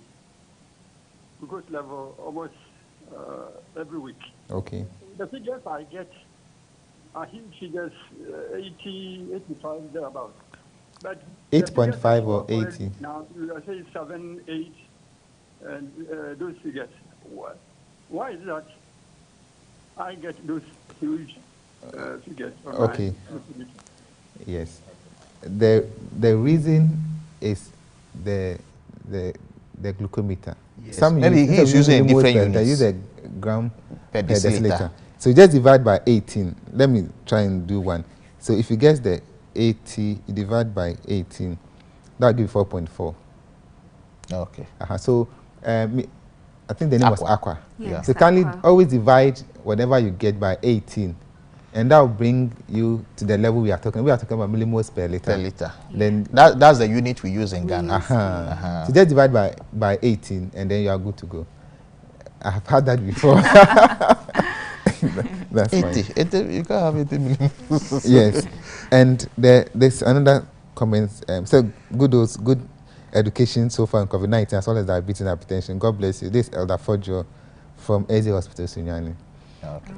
S22: glucose level almost every week.
S2: Okay.
S22: The figures I get are huge figures, 80, 85, thereabouts. But
S2: 8.5 or 80?
S22: Now, I say 7, 8, and those figures. Why is that I get those huge figures?
S2: Okay. Yes. The reason is the glucometer.
S3: Yes. Maybe he's using different units.
S2: They use a gram
S3: per deciliter.
S2: So you just divide by 18. Let me try and do one. So if you get the 80, you divide by 18, that'll give you 4.4.
S3: Okay.
S2: So I think the name was Aqua.
S4: Yes,
S2: so kindly always divide whatever you get by 18, and that will bring you to the level we are talking. We are talking about millimoles per liter.
S3: Per liter. Then that's the unit we use in Ghana.
S2: So just divide by 18, and then you are good to go. I have had that before. That's
S3: 80. 80. You can't have 80 millimoles.
S2: Yes, and there's another comment. So good education so far on COVID-19 as well as diabetes and hypertension. God bless you. This is Elder Fojo from Eze Hospital, Sunyani.
S3: Okay.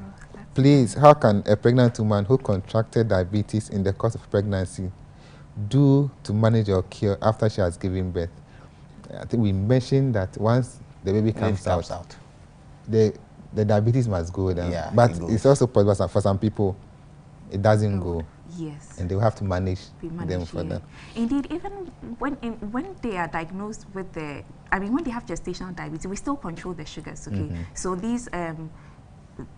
S2: Please, how can a pregnant woman who contracted diabetes in the course of pregnancy do to manage or cure after she has given birth? I think we mentioned that once the baby comes out, the diabetes must go down.
S3: Yeah,
S2: but it's also possible for some people it doesn't go.
S4: Yes.
S2: And they will have to manage them further.
S4: Indeed, even when they are diagnosed with when they have gestational diabetes, we still control the sugars, okay? So these,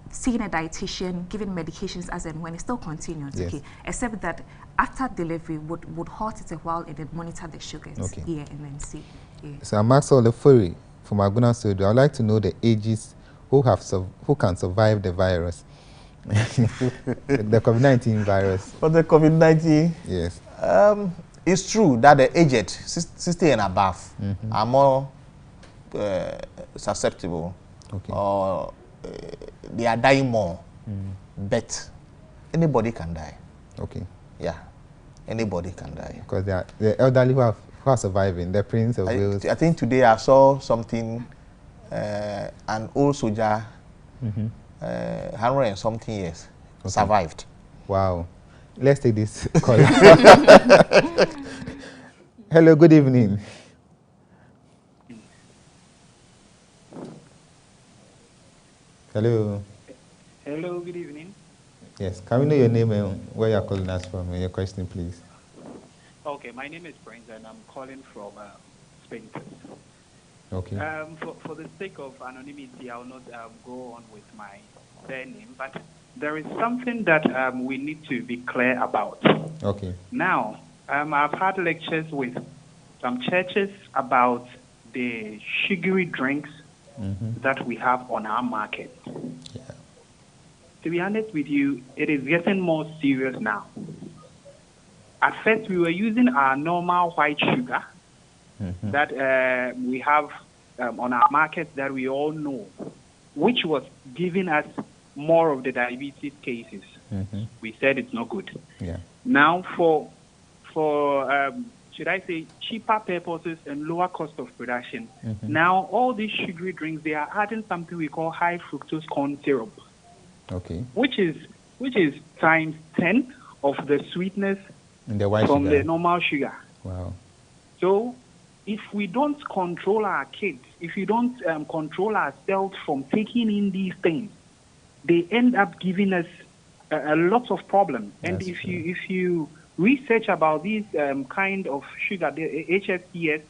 S4: seeing a dietitian, giving medications as and when, it still continues, okay? Except that after delivery, would halt it a while and then monitor the sugars, and then see. Yeah.
S2: So I'm Maxwell Lefori from Aguna Sodo. I'd like to know the ages who can survive the virus. The COVID-19 virus.
S3: For the COVID-19?
S2: Yes.
S3: It's true that the aged, 60 and above, are more susceptible, or they are dying more. But anybody can die.
S2: Okay.
S3: Yeah, anybody can die.
S2: Because they are the elderly who are surviving. The Prince of Wales.
S3: I think today I saw something, an old soldier, 100 and something years, survived.
S2: Wow. Let's take this call. Hello, good evening. Hello.
S5: Hello, good evening.
S2: Yes, can we know your name and where you're calling us from and your question, please?
S5: Okay, my name is Prince and I'm calling from Spain.
S2: Okay.
S5: For the sake of anonymity, I will not go on with my surname, but there is something that we need to be clear about.
S2: Okay.
S5: Now, I've had lectures with some churches about the sugary drinks that we have on our market.
S2: Yeah.
S5: To be honest with you, it is getting more serious now. At first, we were using our normal white sugar that we have on our market that we all know, which was giving us more of the diabetes cases. We said it's not good.
S2: Yeah.
S5: Now, for should I say cheaper purposes and lower cost of production, now all these sugary drinks, they are adding something we call high fructose corn syrup.
S2: Okay.
S5: Which is times 10 of the sweetness from the normal sugar.
S2: Wow.
S5: So if we don't control our kids, if we don't control ourselves from taking in these things, they end up giving us a lot of problems. And
S2: That's
S5: if you research about these kind of sugar, the HFCS,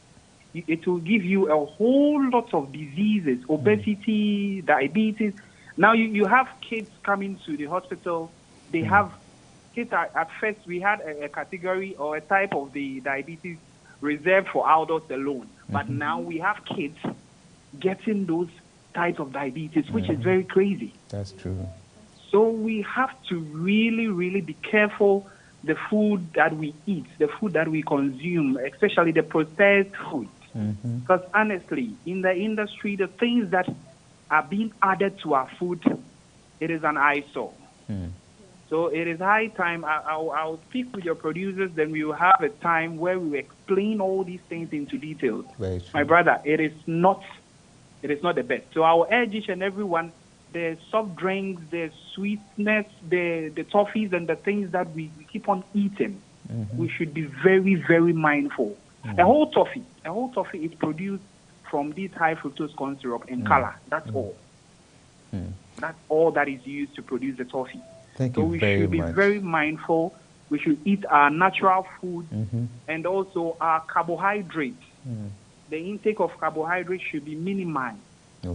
S5: it will give you a whole lot of diseases, obesity, diabetes. Now you have kids coming to the hospital. They have kids. At first, we had a category or a type of the diabetes reserved for adults alone. But now we have kids getting those types of diabetes, which is very crazy.
S2: That's true.
S5: So we have to really, really be careful the food that we eat, the food that we consume, especially the processed food. Because honestly, in the industry, the things that are being added to our food, it is an eyesore. So it is high time. I'll speak with your producers, then we will have a time where we will explain all these things into detail. My brother, it is not the best. So I will urge each and everyone, the soft drinks, the sweetness, the toffees and the things that we keep on eating, we should be very, very mindful. A whole toffee is produced from this high fructose corn syrup in color. That's all. That's all that is used to produce the toffee.
S2: Thank
S5: so
S2: you
S5: we
S2: very
S5: should be
S2: much.
S5: very mindful. We should eat our natural food and also our carbohydrates. The intake of carbohydrates should be minimized.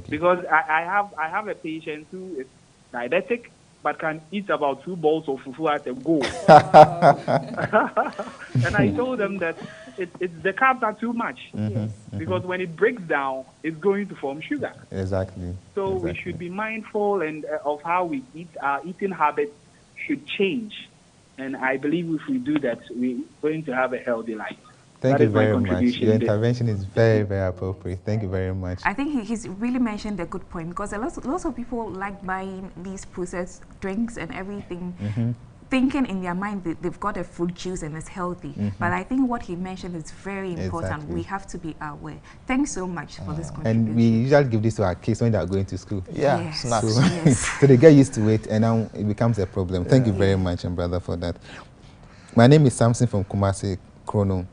S5: Because I have a patient who is diabetic but can eat about 2 bowls of fufu at a go. And I told them that it's the carbs are too much. Because when it breaks down, it's going to form sugar.
S2: Exactly.
S5: So we should be mindful and of how we eat. Our eating habits should change. And I believe if we do that, we're going to have a healthy life.
S2: Thank you very much. Your intervention is very, very appropriate. Thank you very much.
S4: I think he's really mentioned a good point, because lots of people like buying these processed drinks and everything, thinking in their mind that they've got a fruit juice and it's healthy. But I think what he mentioned is very important.
S2: Exactly.
S4: We have to be aware. Thanks so much for this contribution.
S2: And we usually give this to our kids when they are going to school.
S3: Yeah, snacks.
S2: So they get used to it, and now it becomes a problem. Thank you very much, and brother, for that. My name is Samson from Kumasi, Chrono.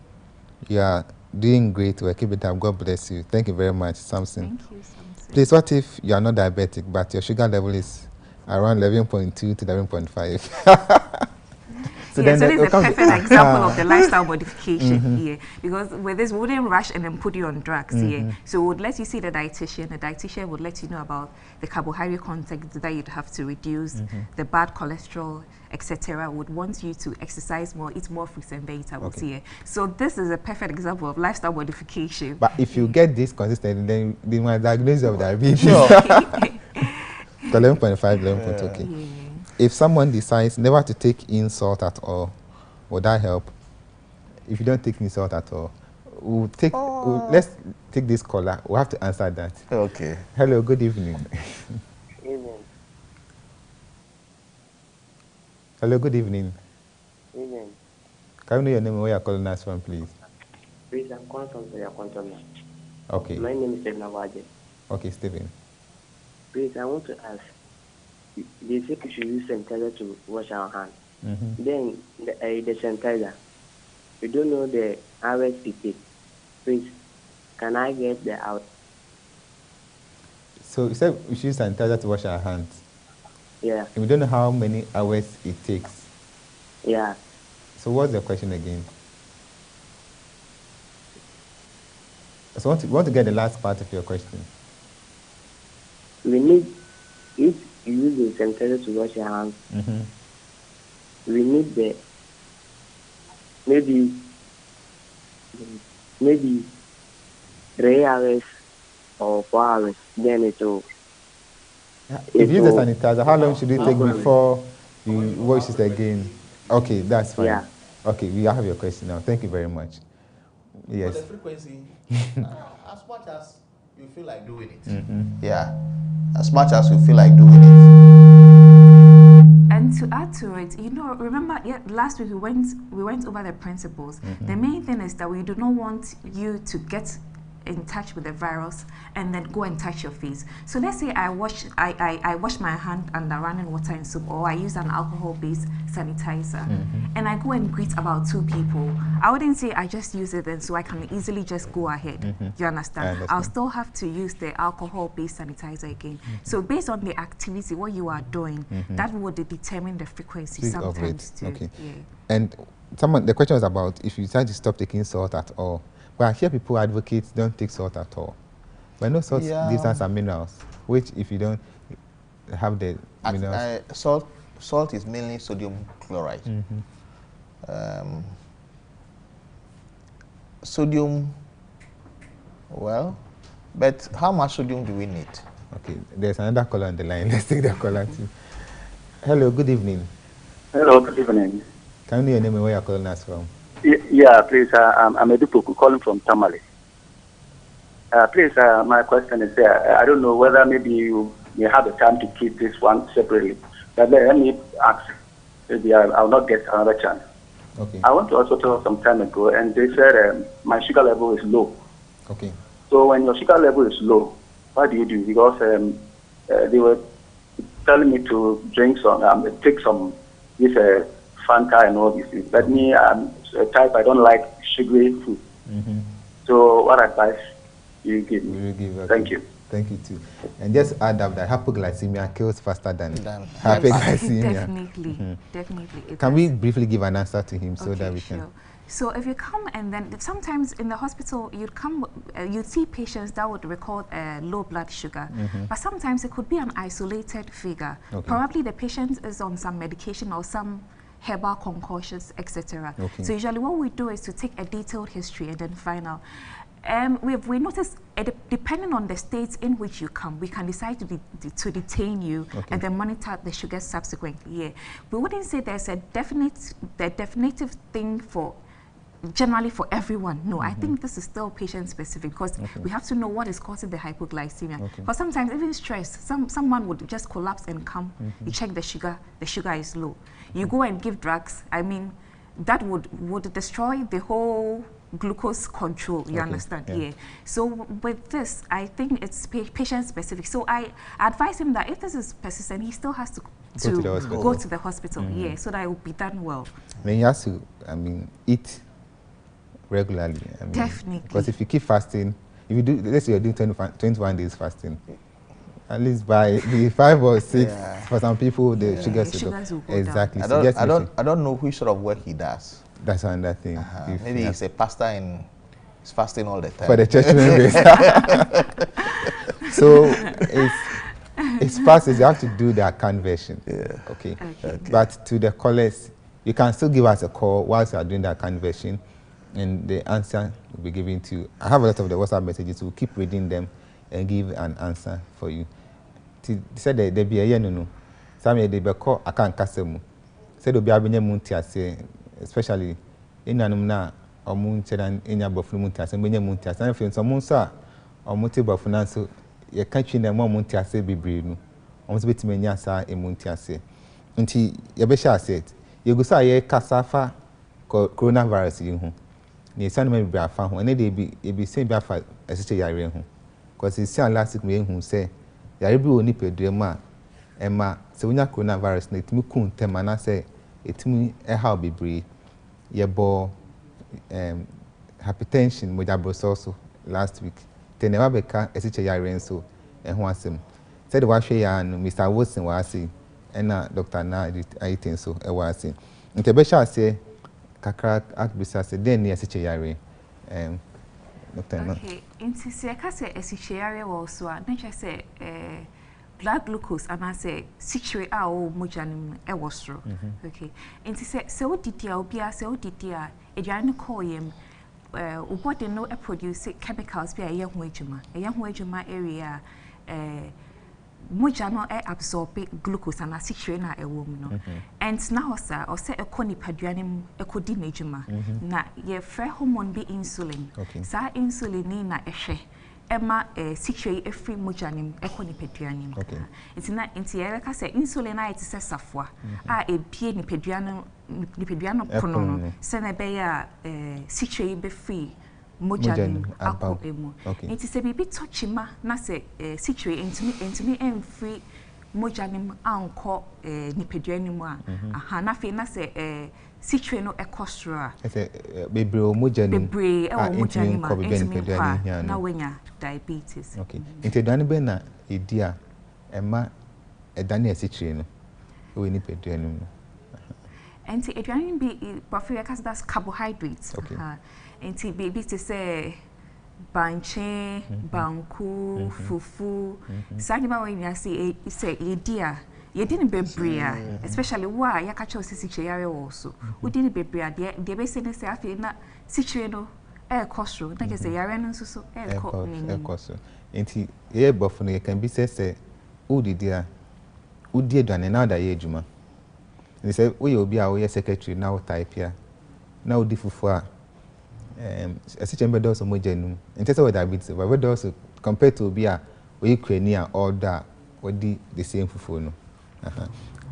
S2: You are doing great work. Keep it up. God bless you. Thank you very much, Samson.
S4: Thank you, Samson.
S2: Please, what if you are not diabetic, but your sugar level is around 11.2 to 11.5?
S4: So this is a perfect example of the lifestyle modification here, because with this, we wouldn't rush and then put you on drugs here. So we would let you see the dietitian would let you know about the carbohydrate content that you'd have to reduce, the bad cholesterol, etc. Would want you to exercise more, eat more fruits and vegetables here. So this is a perfect example of lifestyle modification.
S2: But if you get this consistently, then they might diagnose you of diabetes. 11.5, 11.2, okay. Yeah. If someone decides never to take in salt at all, would that help? If you don't take in salt at all, let's take this caller. We'll have to answer that.
S3: Okay.
S2: Hello, good evening.
S6: Evening.
S2: Hello, good evening.
S6: Evening.
S2: Can you know your name and where you're calling us from, please?
S6: Please, I'm calling from Kontona.
S2: Okay.
S6: My name is Stephen Awaje.
S2: Okay, Stephen.
S6: Please, I want to ask. They say we should use sanitizer to wash our hands. Then the sanitizer, we don't know the hours it takes. Please, can I get the hours?
S2: So you said we should use sanitizer to wash our hands?
S6: Yeah.
S2: And we don't know how many hours it takes?
S6: Yeah.
S2: So what's the question again? So we want to get the last part of your question.
S6: We need, if you use the sanitizer to wash your hands, we need the, maybe 3 hours or 4 hours, then it will.
S2: If you use the sanitizer, how long should it take before you wash it again? Okay, that's fine.
S6: Yeah.
S2: Okay, we have your question now. Thank you very much. Yes.
S3: For the frequency, as much as you feel like doing it. Yeah. As much as you feel like doing it.
S4: And to add to it, remember last week we went over the principles. The main thing is that we do not want you to get in touch with the virus and then go and touch your face. So let's say I wash my hand under running water and soap, or I use an alcohol-based sanitizer, and I go and greet about 2 people. I wouldn't say I just use it and so I can easily just go ahead. You understand? I'll still have to use the alcohol-based sanitizer again. So based on the activity, what you are doing, that would determine the frequency sometimes too.
S2: Okay. Yeah. And the question was about if you decide to stop taking salt at all. But I hear people advocate don't take salt at all. But no salt gives us some minerals, which if you don't have the minerals.
S3: Salt is mainly sodium chloride. Sodium, well, but how much sodium do we need?
S2: Okay, there's another caller on the line. Let's take that caller too. Hello, good evening.
S8: Hello, good evening.
S2: Can you know your name and where you're calling us from?
S8: Yeah, please, I'm Edipo calling from Tamale. Please, my question is I don't know whether maybe you may have the time to keep this one separately, but let me ask. maybe I'll not get another chance.
S2: Okay.
S8: I went to hospital some time ago, and they said my sugar level is low.
S2: Okay.
S8: So when your sugar level is low, what do you do? Because they were telling me to drink some, take some this Fanta and all these things. But me, I'm a type, I don't like sugary food. So what advice do you give me? Thank you.
S2: Thank you too. And just add up that hypoglycemia kills faster than hyperglycemia.
S4: Definitely, definitely.
S2: Can we briefly give an answer to him so that we can?
S4: So if you come and then sometimes in the hospital you'd come, you'd see patients that would record low blood sugar, but sometimes it could be an isolated figure. Probably the patient is on some medication or some herbal concoctions, etc. So usually what we do is to take a detailed history and then find out. We noticed, depending on the states in which you come, we can decide to detain you and then monitor the sugar subsequently. Yeah, we wouldn't say there's a definitive thing for generally for everyone. No, I think this is still patient specific because we have to know what is causing the hypoglycemia. But sometimes even stress, someone would just collapse and come. You check the sugar is low. You go and give drugs. I mean, that would destroy the whole glucose control, you understand? Yeah. So with this, I think it's patient specific. So I advise him that if this is persistent, he still has to go to the hospital, yeah, so that it will be done well.
S2: Then he has to, eat regularly.
S4: Definitely.
S2: Because if you keep fasting, if you do, let's say you're doing 21 days fasting, at least by the 5 or 6, for some people, the sugars will go exactly.
S3: Down. I don't know which sort of work he does.
S2: That's another thing.
S3: Maybe he's a pastor and he's fasting all the time.
S2: For the church members. So it's fast, you have to do the conversion. Okay. But to the callers, you can still give us a call whilst you are doing that conversion, and the answer will be given to you. I have a lot of the WhatsApp messages. We'll keep reading them and give an answer for you. They said there be a year no. Some they be call I can't casemu. Said there be a benye munti especially in anumna or munti and in your buffalo munti ase benye munti ase. And if some munsa or munti buffalo so you can't change the more munti ase be brave no. Almost bit me nyasa e munti ase. Unti you be sure said you go say ye kasafa coronavirus you hu. Ni sanu me be afa hu. And they be say be afa esite yare hu. Because it's still last week who say yare bi oni pedrema ema se wonya coronavirus na etimi kun tema na say etimi how bebre yebo hypertension mojabro so last week te never beka esiche yare nso ho asem said wa hwe ya no Mr. Wilson wa say na Dr. na aitin so e wa say nte be sha say kakra akbisa say den ne esiche yare
S4: okay, into say area also nature say blood glucose and I say situate our mojanim ewostro. Okay. Into say so ditia obia say ditia eduane call yem ubode no produce chemicals be a young ejuma area moja no absorb glucose and situate na ewom no. And now sir or say ekoni paduane ekodi nejuma na ye free hormone be insulin. Sa insulin ni na ehwe ema situate every mojanim ekoni paduane. It's na inti ye ka say insulin na it say safwa a ebie ni paduane pono no se na be ya situate be free mojanim akọ emu. It is a bibi touchima na se situate intimi free mojanim anko nipaduane mu a na fe na se situate no ekostra
S2: bebre o mojanim
S4: bebre o mojanim intimi na wenya diabetes.
S2: Okay. Intedane be na edia ema edane situate no we nipaduane mu.
S4: And it can be because that's carbohydrates. And baby to say banche, banku, fufu. Sanima when you say dear, you didn't be bria, especially why you catch us area also. We didn't be bria, the basic say I feel not situate air costro, like I say, Yaren so air cost.
S2: And here buffalo can be say, oh dear, oh dear, done another age, man. They say, we will be our secretary now type here. Now different as a chamber does more genuine. In terms of diabetes, but what also compared to be a Ukrainian or that would be the same for no.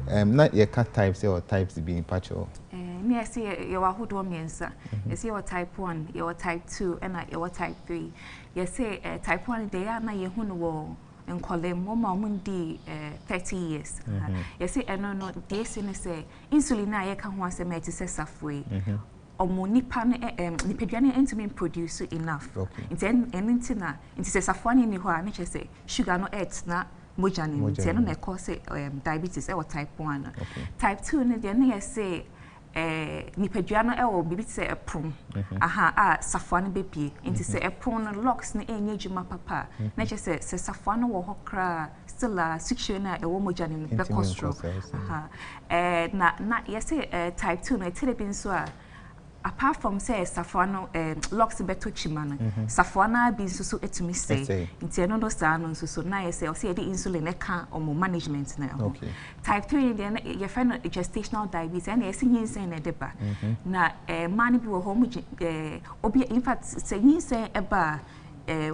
S2: Not your cat types or types being patcho.
S4: Me, I say you are who do me answer. You say your type 1, your type 2, and your type 3. You say type 1, they are not your who and call them more 30 years. You say, I know, they say insulin, I can once a met is a software. Or more nipan nipediane entimi produce enough. Nti enentina nti se safwani ni ho a nature say sugar no eat na moja ni nti no na cause diabetes or type 1. Type 2 ne de na say nipediane e wo bibi say eprom aha safwani bepie nti say eprom no locks ne enye djuma papa nature say safwani wo ho kra still a situation na e wo moja ni be cholesterol na yes type 2 no tele bin so a apart from say safwano locks beto chimana safwana bi so etumi say nti no sa no so na yes say o say the insulin e ka o management na type 3 then you find gestational diabetes and yes yin say na deba na man bi wo ho obi in fact say yin say eba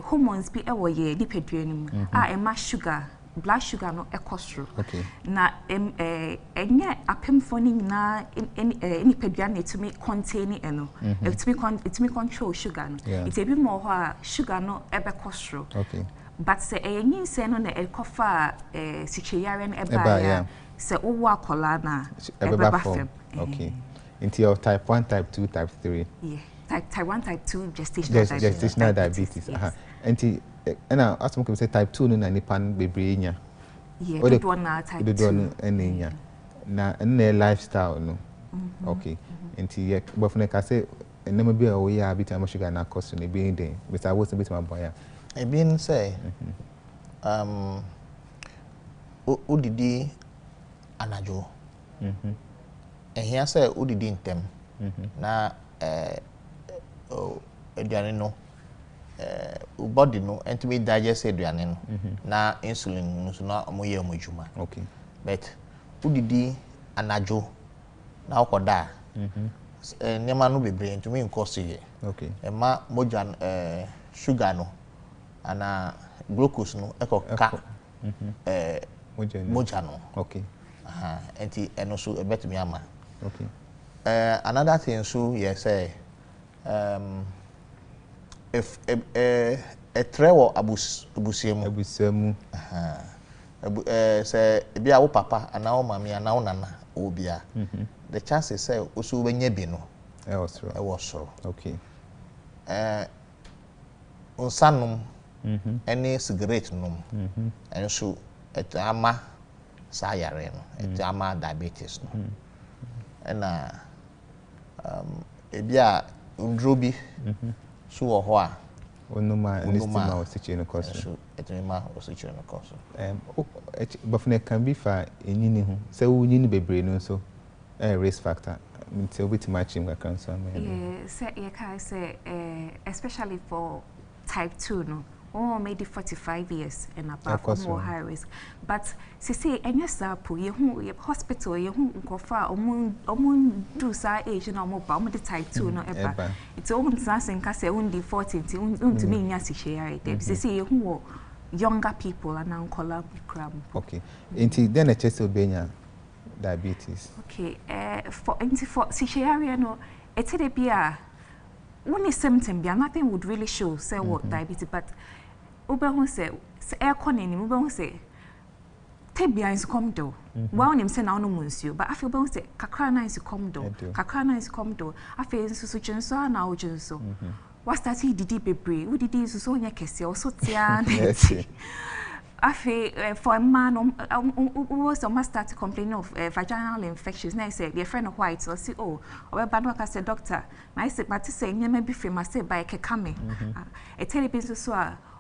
S4: hormones bi e wo ye dipeduanum e ma sugar blood sugar no cholesterol na enye apemfoni na any peduane to me contain eno it me control sugar no it e bi more ho sugar no ebe cholesterol but say enyin say no na ekofa sicheyare no eba ya say owo akola na ebe ba fem
S2: into your type 1 type 2 type 3
S4: type 1 type 2 gestational
S2: diabetes anti and I ask them say type 2 no na nipan bebre nya
S4: the one na type 2
S2: enya na na lifestyle no nti ye bofne ka say enema bi o ya bi time sugar na cost no bi den but I was a bit my boy
S3: e bin say udidi anajo ehia say udidi ntem na eduane no body no entimi digest eduane no na insulin no so na omoye omojuma but udidi anajo na okoda nyama no bebre entimi nkoso ye ma moja sugar no ana glucose no ekoka moja no enti eno so ebetumi ama another thing so yes say if a trewo abusiemu say bia wo papa ana wo mami ana wo nana obia the chances say oso benye bi no e was so unsanum any cigarette num and so et ama sayare no et ama diabetes no and ebia ndrobi so wo ho a
S2: onuma nistima o siche no koso
S3: so etima o siche no koso
S2: but ne can be for enyini hu say wo nyini bebre no so risk factor until bit matching we can so
S4: say you can say especially for type 2 no maybe 45 years and above more high risk but say any sample you hospital you nkofa omun do sa age na omo ba omo the type 2 no eba it's almost something ka say undi 40 to me nya si share it say you younger people and now call cram
S2: into then a chest obenya diabetes
S4: for si share no it's a bia one symptom bia nothing would really show say what diabetes but Oba say air conning, Oba say Tebia is come do. One him say now no monsieur, but I feel both say Kakrana is come do. Kakrana is come do. I feel so so now so. What's that he did bebre? Who did this so yakesi or so tian? I feel for a man who was almost started complaining of vaginal infections. Now I said, your friend of white, so see, oh, or bad work as a doctor. I said, but to say, maybe free must say by a kekame. A television so.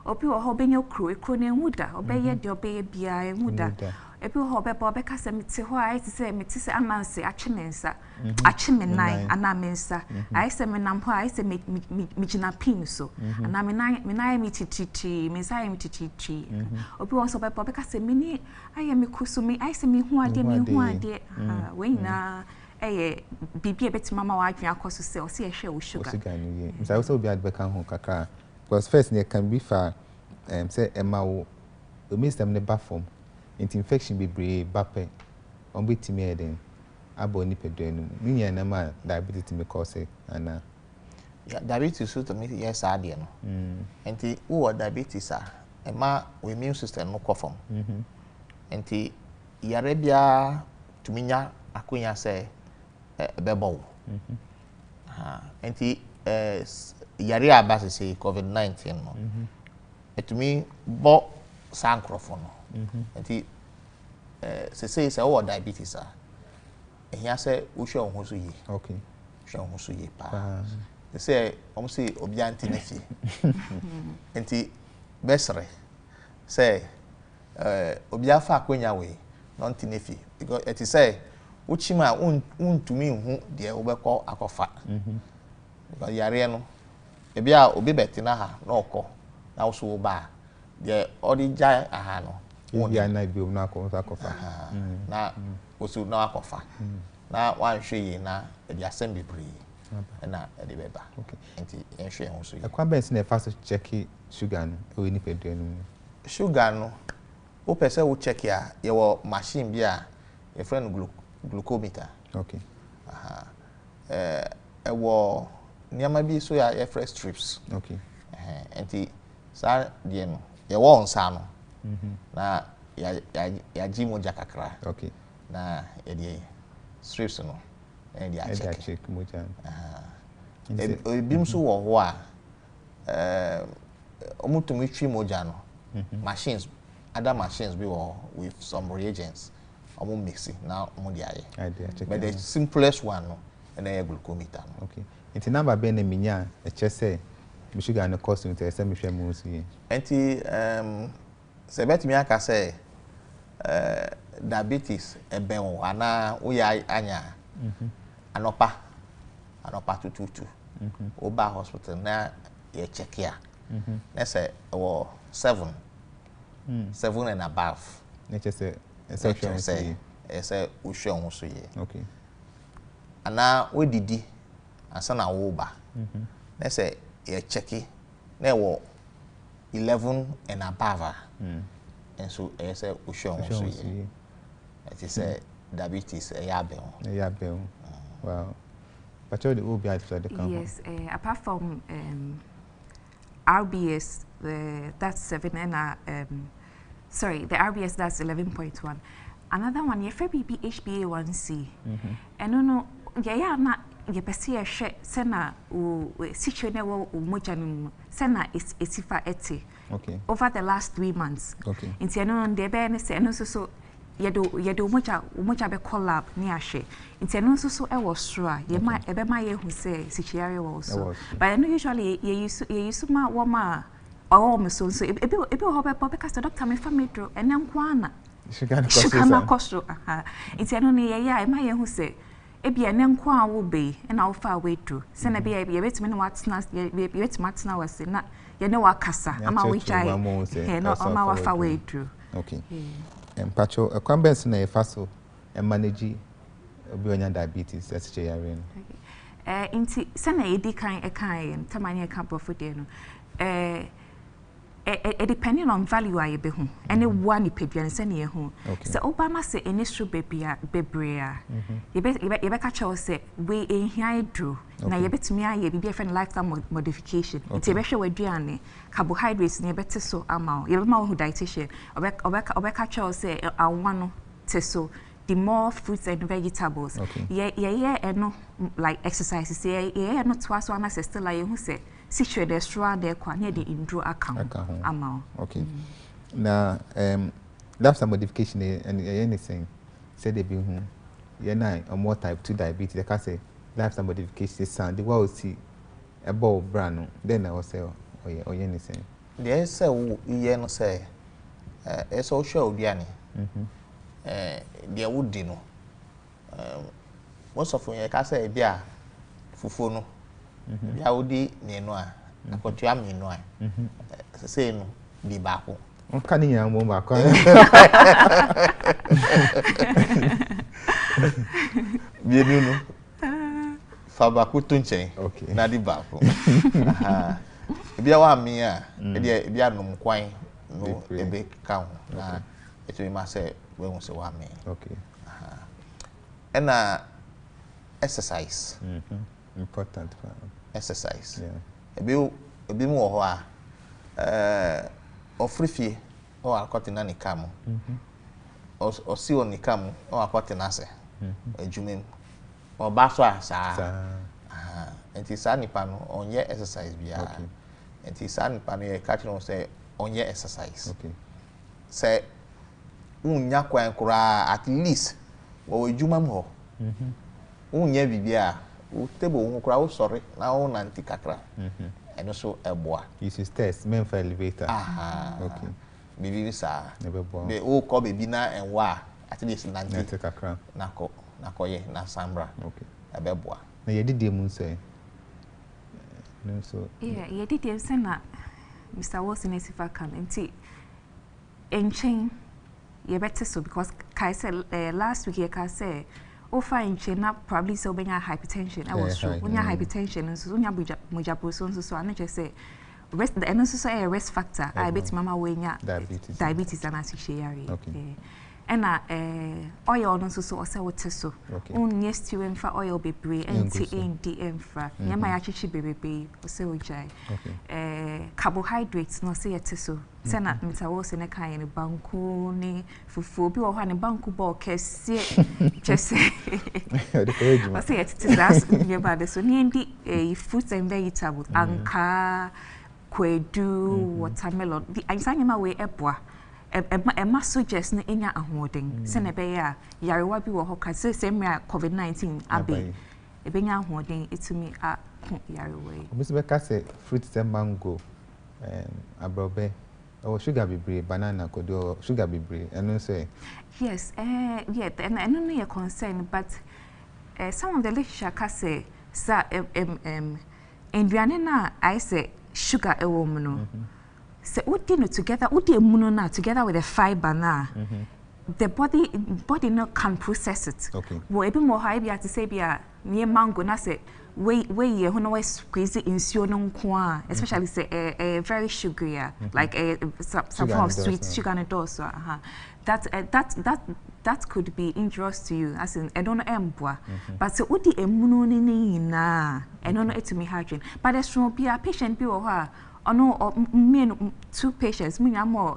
S4: Obi wo ho benyo kro ne muda obeye de obeye bia e muda ebi ho be bo be kasa meti ho ai meti se amanse achimensa achimenai ana mensa ai se menam ho ai se mi gina pin so ana menai mi tititi mensa mi tititi obi wo so be bo be kasa mini ai mi kusumi ai se mi hu ade we na bibi ebeti mama wa adwen akoso se o se ehwe wo sugar
S2: msa wo so bi adbeka ho kaka because first ne can be for say ema wo the system ne ba form infection be brave bape on be timid then. Abo ni pedenu. Ni na ma diabetes me cause ana.
S3: Yeah, diabetes so to me yes adie no. Enti wo diabetes ma we immune system no kofom. Enti yare bia tuminya akonya say bebo. Enti yare abase say COVID-19 no. Etumi bo sankrofo no. Enti say wo diabetes ehia say wo hwe ho so yi.
S2: Okay.
S3: Hwe ho so yi pa. They say say obi anti na fi. Enti besre say obi afa akonya we no anti na fi because it say uchima untumi hu de obekọ akofa. Because yare no ebi a obi betina ha na okọ na wo so ba de odija aha no
S2: won ya na bi na akofa
S3: na osu na akofa na wan hwe yi na ebi asem bebre na edi beba.
S2: Okay.
S3: Enti enhwe ho so yi.
S2: Akwa ben se na fa so check sugar no o ni pedro no.
S3: Sugar no o pese wo check ya ye wo machine bi a ye friend glucometer.
S2: Okay.
S3: Wo niama bi so ya ye fresh strips.
S2: Okay.
S3: Enti sa de no ye wo nsa no. Na ya ji moja kakra.
S2: Okay.
S3: Na ye de strips no and ya check
S2: moja.
S3: Ebim so wo ho a omutumi twi moja no. Machines, other machines be with some reagents. Omo mixing now omo de aye. But the simplest one no and a glucometer.
S2: Okay. Enti number be na minya e che say me sugar no cost me say me hwe mu so yi.
S3: Enti se betimi aka say diabetes ebe wo ana wo ya anya. Anopa tututu. Oba hospital na ye check ya. Na say wo 7 and above.
S2: Nature say
S3: say we show ho so ye.
S2: Okay.
S3: Ana we didi ansa na wo ba. Na say ye check na wo 11 and above. And so say we show ho so ye. It is diabetes ya be ho.
S2: Ya be ho. Wow. But you the obi for the count.
S4: Yes, apart from RBS, that's 7 and sorry, the RBS that's 11.1. Another one, your BB HbA1c. And no, yeah, na your pesi share sena u situation wo moja sena is esifa eti.
S2: Okay.
S4: Over the last 3 months.
S2: Okay.
S4: Inti no de be ne se no so yedo moja be collab ni ahwe. Inti no so e wo soro a ye ma ebe ma ye hu se sichiare wo so. But no usually ye use ma wo ma oh me so ebi ho be pop cast doctor me famedro ene nkwana.
S2: Sugar
S4: na koso aha. Inti no ne ye ya e ma ye hu se ebi ene nkwa wo be na wo fa wedro. Se na be ye betime no watna ye betime atna wase na ye ne wakasa ama we chai he no ama wa fa wedro.
S2: Okay. Pacho akwambens na efaso manage obi onya diabetes that's yare no.
S4: Inti se na edi kan tamanye kan profode no. Depending on value I be hu any one ipeduan se na ye hu se obama se any so bebrea ye be ka chawo se we ehia edru na ye betumi aye bibia friend lifestyle modification it be hwe waduane carbohydrates na ye bete so ama ye be ma hu dietitian obeka chawo se awano te so the more fruits and vegetables ye eno like exercises ye no to aso ana se still like hu se situation the straw there kwa near the indro account amount.
S2: Okay. Now that's some modification and anything said they be you know more type 2 diabetes they can say lifestyle modification sound the world see about brand then I will say or anything
S3: there say you no say e so show obiani there would no most of you can say bia fufu no bia wodi ne no a akotua me no a say no bi ba ko
S2: onka ni yan mo ba ko
S3: bi no fa ba ko to nchen na di ba ko aha bia wa me a bia no kwan no ebe ka ho na eto ma say we won say wa me
S2: okay
S3: And exercise.
S2: Important.
S3: Exercise.
S2: Yeah.
S3: A bit more or free fee or a cotton any camo. Or see on the camo or a cotton assay. A jumim or baswa, sir. And his sunny panel on your exercise. And his sunny panel catching on say on your exercise.
S2: Okay.
S3: Say, unyakwa and kura at least what would you mammo? Unya bibia, table crowd sorry, now nanti kakra. And also a boy.
S2: Use his test, men for elevator.
S3: Okay. Baby, sir.
S2: Never born.
S3: They all call bibina and wa at least nanti
S2: kakra.
S3: Nakoye, na sambra.
S2: Okay.
S3: A beboa.
S2: Now you did the moon say. No, so.
S4: Yeah, you did the same. Mr. Wilson is if I can and see. And chain, you better so because Kai said last week, I say. Oh, fine, not probably so being hypertension. I was sure when you hypertension and so mujabu so I just say rest and also say a risk factor. I bet mama weighing diabetes and as she okay. And oil also so or so. On yes to and for oil be brave and DM for my actually baby or so jay. Carbohydrates no say it so. Send at Mr. Wilson a kind of banku ni fufu bi or honey banku ball case just say it is as nearby the so nearly fruits and vegetables anka kwedu watermelon the answer way eboa e ma suggest na enya ahoden se na be ya yarewa bi wo hoka se same COVID-19 abe e be nya ahoden etumi a yarewa
S2: obi be ka say fruits and mango abrobe or sugar be banana kodo sugar be and say
S4: yes yeah and I don't know your concern but some of the literature ka say sa induane na I say sugar e wo mu no so udi no together udi emuno na together with the fiber na the body no can process it wo ebi mo ha bia to say bia near mango na say we ye ho no we squeeze insuo no nko a especially say very sugary like some form of sweet sugar and also that could be injurious to you as in I don't know emboa but so udi emuno ni na I don't know it to me hygiene but there's from be a patient be or no two patients me more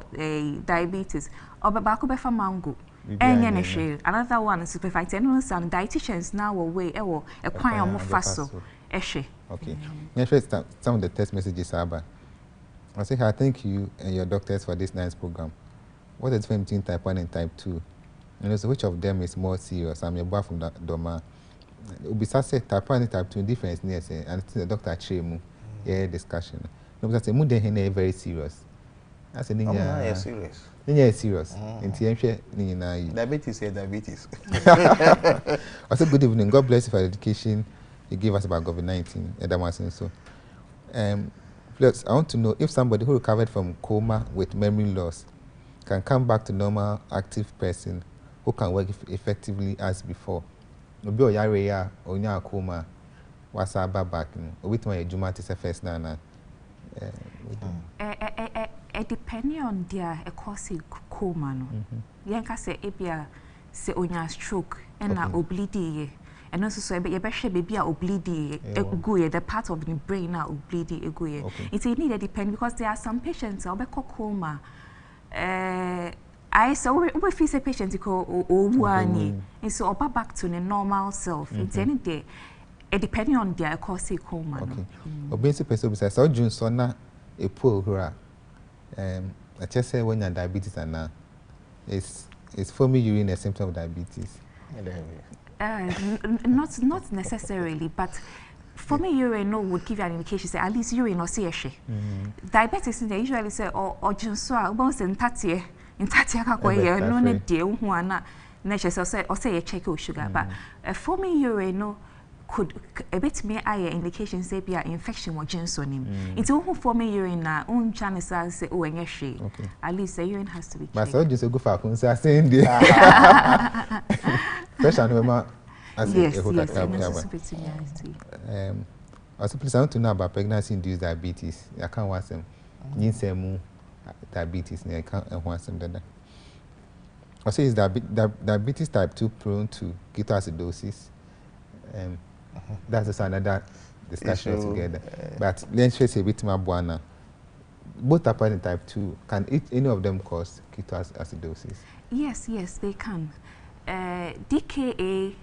S4: diabetes or baako be for mango another one is supervised and some dietitians now way a kwan mo faso
S2: okay next some of the text messages are I say I thank you and your doctors for this nice program. What is the difference between type 1 and type 2? And also which of them is more serious? I'm your boy from Doma. Ubisa say type 1 and type 2 difference near say and the doctor Chemu discussion. No, but I say mu dey very serious. I say ninya
S3: serious.
S2: Ninya serious. Nti enhwe ninya
S3: diabetes is diabetes.
S2: I say good evening. God bless you for the education you gave us about COVID-19. So plus I want to know if somebody who recovered from coma with memory loss can come back to normal active person who can work effectively as before. Obi oyare ya onya coma wasa back obi to ejuma to say first na
S4: depending on their cause coma no yanka say ebia say onya stroke and na oblidi and also so you be share baby oblidi egu the part of the brain na oblidi egu it need depend because there are some patients obe coma I so we feel say patients ko owuani and so oba back to the normal self it's any day depending on their cause coma
S2: okay obese person be say so jun so na e poor hura I just say when you diabetes and now is foamy urine a symptom of diabetes?
S4: Not necessarily, but foamy urine would give you an indication say at least urine or see diabetes they usually say or just so about in 30 kakwa no ne de hu ana na say or say check your sugar but foamy urine could a bit me eye indication say be infection or Jensonim. It's all foamy urine na chances say oh enye at least the urine has to be checked.
S2: But so just go for kunsa saying there. Special no
S4: yes,
S2: also please I want to know about pregnancy induced diabetes. I can't want them. Ninsemu diabetes I can't want them that. I say is diabetes type 2 prone to ketoacidosis? That's just another discussion together. But let's say a bit more buana. Both are in type 2. Can any of them cause ketoacidosis?
S4: Yes, they can. DKA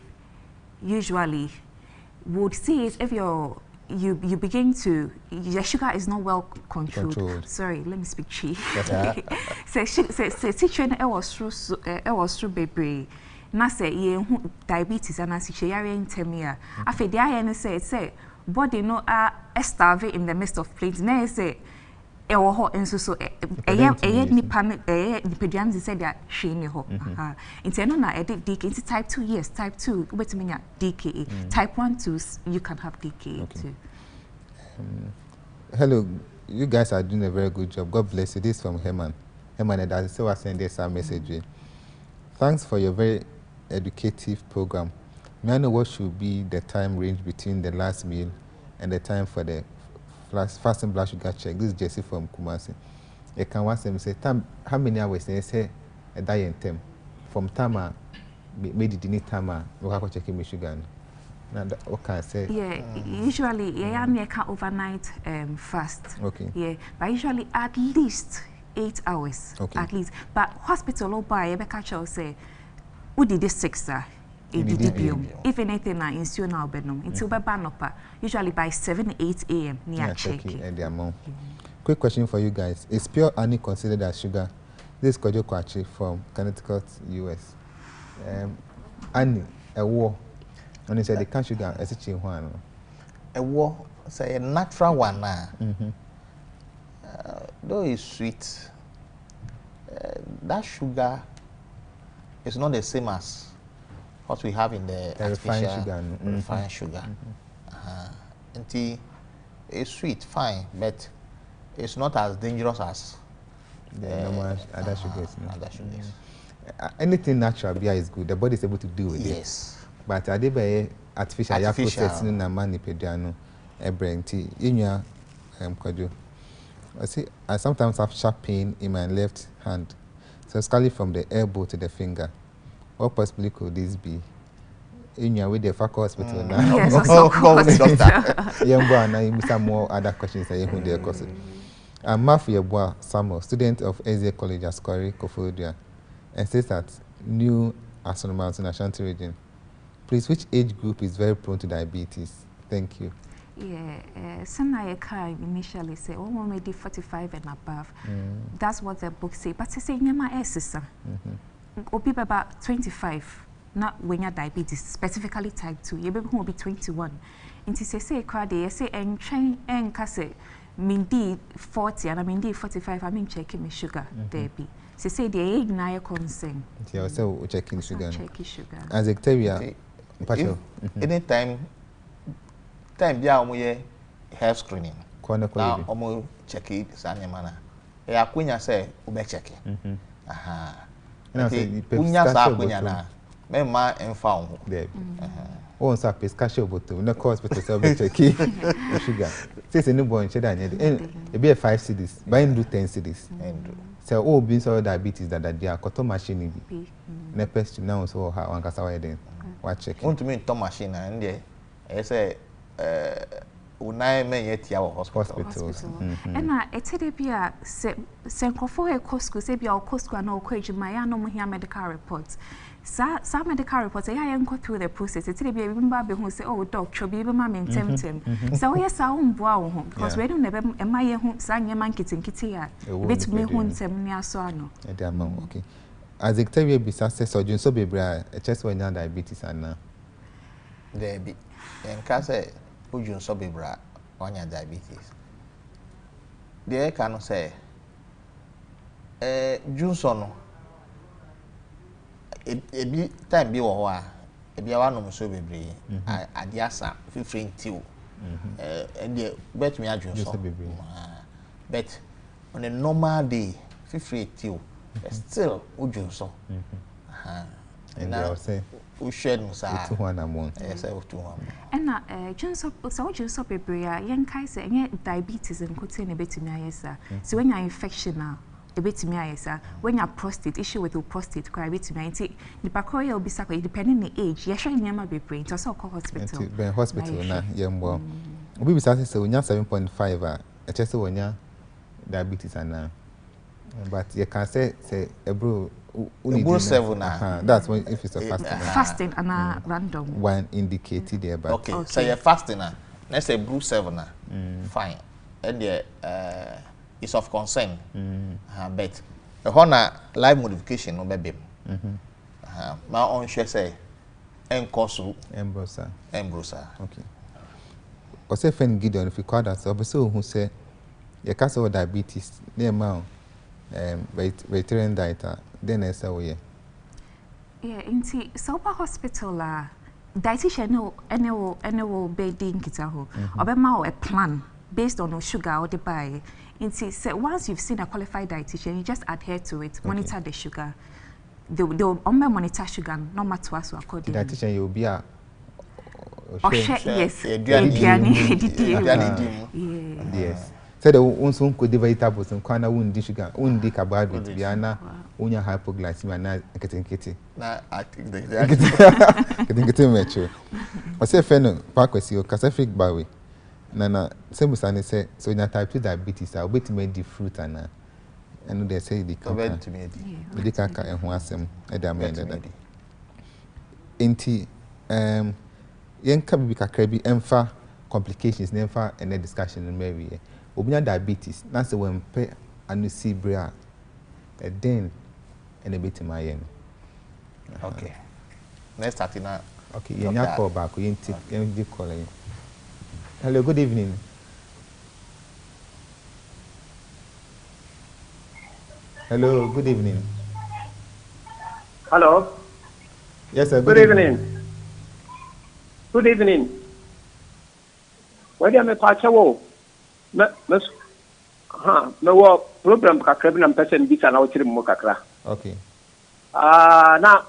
S4: usually would see it if you begin to, your sugar is not well controlled. Sorry, let me speak chi. Say situation was through baby. Na say diabetes and as she are in temia. After the IN say body no starve in the midst of plates. Na say and so nipa said that she in ho. Intendo na edit DK into type 2 yes, type 2 wait me DKA. Type 1 2 you can have DKA too.
S2: Hello, you guys are doing a very good job. God bless you. This is from Herman. Herman that so I send this message. Thanks for your very educative program. May I know what should be the time range between the last meal and the time for the fasting blood sugar check? This is Jesse from Kumasi. You can ask them say how many hours they say a diet time from time maybe the need time we have to check my sugar. Now what can I say?
S4: Yeah, usually you can overnight fast.
S2: Okay.
S4: Yeah, but usually at least 8 hours.
S2: Okay.
S4: At least. But hospital or by catch or say who did this 6 if anything na insuo na obenom until be banopa usually by 7-8 a.m. near checking
S2: and the amount. Quick question for you guys. Is pure honey considered as sugar? This is Kojo Kwachi from Connecticut, US. Honey, a war. And he said the can sugar as a chin one.
S3: A war, say a natural one now. Though it's sweet, that sugar is not the same as what we have in the
S2: refined sugar.
S3: Refined sugar. And it's sweet, fine, but it's not as dangerous as
S2: the normal other sugars. Anything natural beer is good. The body is able to deal with it.
S3: Yes.
S2: But I did by artificial processing na mani pediano brain tea. I see I sometimes have sharp pain in my left hand, so scarly from the elbow to the finger. What possibly could this be? In your way, the Fako Hospital now.
S4: Yes, doctor.
S2: Young boy, now you some more other questions. I who they cause it. I'm Matthew Bois Samuel, student of Ezia College, Ascori, Kofodia, and says that New Aston Mountain, Ashanti region. Please, which age group is very prone to diabetes? Thank you.
S4: Yeah, some I initially say, oh, maybe 45 and above. That's what the book say. But they say, "Nyama sister, or people about 25, not when you diabetes, specifically type 2. You will be 21." And to say, "Crowd, say and train and casse, Mindy 40 and I mean 45. I mean checking my sugar, there be." They say the age now concern.
S2: Yeah, so checking sugar.
S4: Checking sugar.
S2: As a terrier,
S3: anytime. Time bia omo health screening.
S2: Now
S3: omo check it sanya mana. E akunya say obe check. Unya sa akunya na. Me ma emfa ho.
S2: There. Oh, so pescasio bottom. No cause but so be check sugar. Say any boy check that e be 5 cedis, buy do 10 cedis. So all being so diabetes that they are cotton machine bi. Na pest now so ha wan kasa wa den. Wa check.
S3: Want to me to machine and there e say unai men yet our hospitals.
S4: And it's a bia for a Costco, say be our Costco and all question my no here medical reports. Some medical reports I go through the process. It's a be remember who say, "Oh, doctor, be mammy tempting." So yes, I won't wow because we don't never am I home sang your man kitty ya. Bit me home near so no.
S2: Okay. As a terrier be success or so be bra just when diabetes and now.
S3: There be and case Ujun so be bra on your diabetes. The can say Junson a be time be or a be one so be brave. I diasa 15 till and the bet me a Junson but on a normal day 15 till still Ujun so.
S2: And I say
S3: we shared musa
S2: 201
S3: yes 201
S4: and Johnson so Johnson bebre yan kai say any diabetes and could say na betimi ayesa so when you infection na bit me ayesa when you prostate issue with your prostate cry bit me anti the pakro ya obisa ko depending the age ya sure nyama be brain to so call hospital
S2: be hospital na yembo obi bisa say onya 7.5 a chese wonya diabetes ana but you can say ebro
S3: 7
S2: that's when if it's a
S4: fasting and random
S2: one indicated there but
S3: okay so you're fasting na let's say brew 7 fine and the is of concern but the honor life modification no be ma on share say enkosu
S2: embrosa okay o say fen Gideon if you call that so be so who say you can say diabetes near ma vegetarian diet then I say we
S4: inti Sopa Hospital la dietitian no any be din kita ho obema a plan based on sugar or the buy. So once you've seen a qualified dietitian, you just adhere to it, monitor the sugar. They'll monitor sugar, no matter what according.
S2: Dietitian you'll be a
S4: yes.
S2: Yes. So the unsun could vegetables and kana wundi sugar, wundi carbohydrate, biana, unya hypoglycemia na kitty.
S3: Na I think they
S2: getting mature. I say feno pakwesi o Pacific bawe. Nana Sebusani say so in type 2 diabetes I wait to make the fruit and they say the
S3: kaka to me
S2: the kaka and wasem edamenda enti yenka bi kakra bi emfa complications nemfa and discussion in maybe obinya diabetes na say when pe anusi bra then and a bit my yen
S3: okay next starting
S2: okay yenya call back yenti yenti call you. Hello, good evening. Hello, good evening.
S11: Hello.
S2: Yes, sir.
S11: Good evening. Good evening. Where do you catch a no program kakra na person bi sana ochiri mu kakra.
S2: Okay.
S11: Na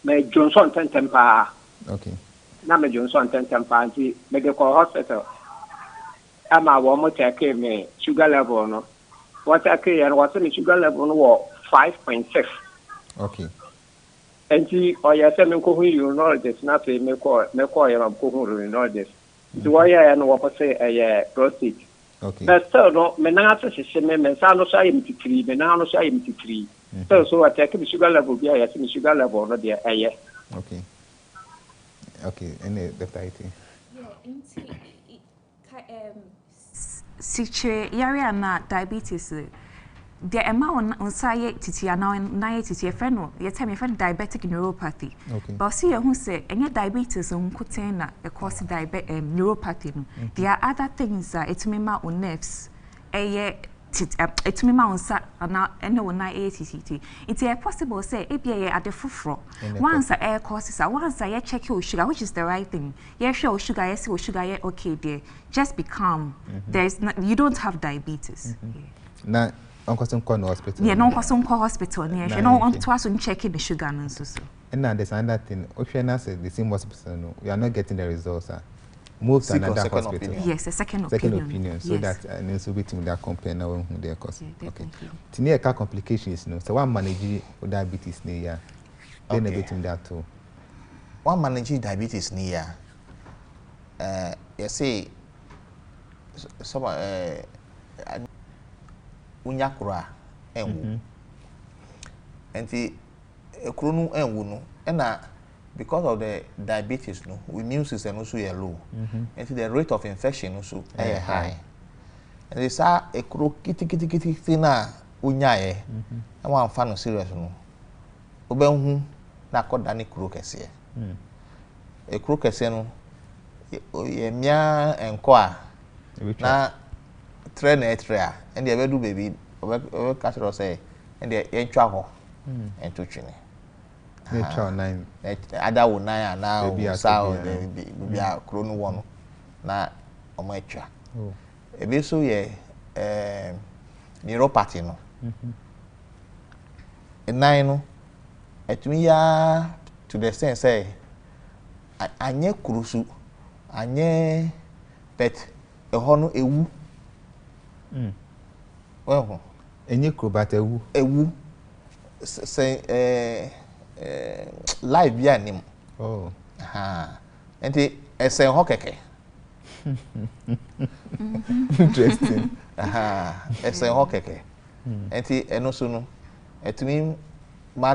S11: me Johnson Tentempa.
S2: Okay.
S11: Na me Johnson Tentempa anti medical hospital. Ama wo mo check me sugar level no. What check and what me sugar level no 5.6.
S2: Okay.
S11: Enti oya se me ko hu urologist na pe me ko ya ko hu urologist. So why ya no what say prostate.
S2: Okay.
S11: But still no me na ase se me sa no sha yim titiri me na no sha yim titiri. So I check the sugar level bi ya se me sugar level no de eye.
S2: Okay. Okay, any Dr. IT?
S4: Siche yare na diabetes the amount on say titi na titi friend no you tell me friend diabetic neuropathy.
S2: Okay.
S4: But see who say any diabetes on kutena e cause neuropathy no. There are other things that it mema on nerves it me ma onsa na ene wona ATCT it is possible say ebia at the fufro once air causes once I check your sugar which is the right thing you sure sugar yes sugar okay there just be calm there's not, you don't have diabetes
S2: na onko son call hospital
S4: yeah no person call hospital near no on to us checking the sugar no so
S2: and now there's another thing Oshena said the same hospital no we are not getting the results move to another hospital.
S4: Opinion. Yes, a second opinion.
S2: So yes. That and so between that compare now who their cost. Okay. Tini eka complications no. So one manage diabetes ni ya. Then a bit in that too.
S3: One manage diabetes ni ya. You say some unyakura enwu. Enti ekuru nu enwu no na because of the diabetes no immune system also low and the rate of infection also high and they say ekuro kiti na unyae na wan fa no serious no obenhu na koda ne kuro kese ekuro kese no ye mia enko a na train etria and they do baby we catch say and they entwa ho ento twene
S2: Nature 9
S3: ada wo 9 na sao bi a kro no wo no na omo etwa ebe so ye neuropathy no nine no etumi ya to the sense say anye kurusu anye pet eho no ewu well
S2: Enye krobata ewu.
S3: Ewu. Say live bi anim.
S2: Oh.
S3: Enti esen ho keke.
S2: Interesting.
S3: Esen ho keke. Enti eno so no etumi ma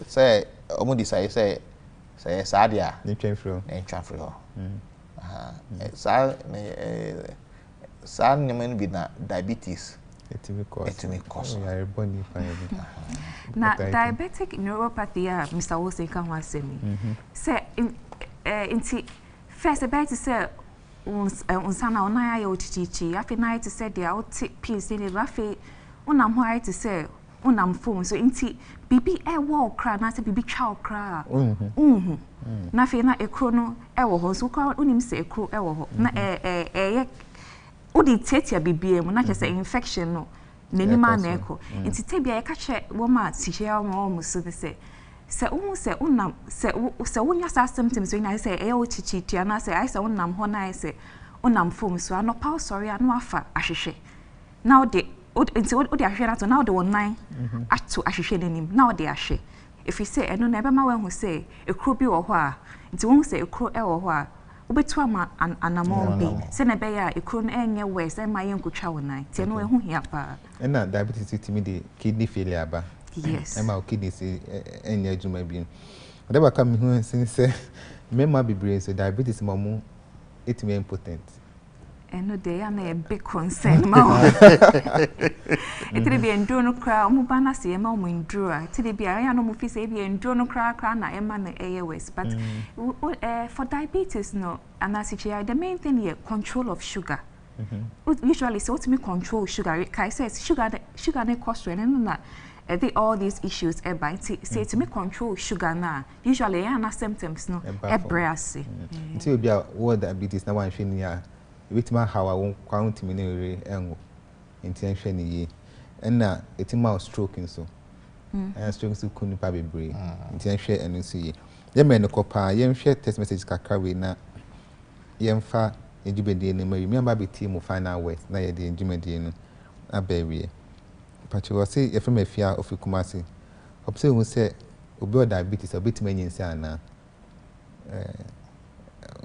S3: say omo decide say sadia.
S2: Ne twafro.
S3: Ne twafro ho. Sa nyemen bi na diabetes.
S2: Etumi cause.
S3: Yeah,
S2: body fine.
S4: Na diabetic neuropathy Mr. Wilson kan wa semi. Say inti first about to say unsana onaya ya ochichichi afi na to say dia oti piece ni afi unam ho to say unam phone so inti bibi wo kra na say bibi twa kra na afi na ekro no wo ho so kwa unim say ekro wo ho na odi tetia bibi mu na say infection no nenima na eko inti tebia ye ka che wo ma tihia wo so say se unam se unya sa symptoms we na say o chichi na say I say unam ho na say unam form so no power sorry no afa ahwehwe now de inti odi ahwehwe na to now de online ato ahwehwe nanim now de ahwe if you say eno na ebe ma we hu say ekro bi wo ho a inti wo hu say ekro e wo ho a obetu ama anamon bi se na be ya ekro no enye we say ma ye nkotwa wonan tie no we hu hia pa
S2: na diabetes timi de kidney failure ba.
S4: Yes.
S2: Emma kidney say enya adwuma bi. Whatever come hu say mema bibre so diabetes mamu etimi impotent.
S4: Eno dey na a big concern ma. Itiri bi enduro no kra omo ba na se ema omo enduro a itiri bi ya no mo fi say bi enduro no kra na ema na AWS but for diabetes no and as the main thing here control of sugar. Usually so to me control sugar kai says sugar na cost and na all these issues say to me control sugar na usually na symptoms no ebrase
S2: until be what diabetes na one hwe ya ebitima how I count me ne enwo intention ni ye na etima stroke nso and stroke so kunu pa bebre intention enu so ye ye me no kopa ye hwe text message kakra we na ye mfa ejubede ne ma me amba beti mu final words na ye de ejumede no abawie pacho say ye from afia of Kumasi obse who say obi diabetes obitima nyinsi ana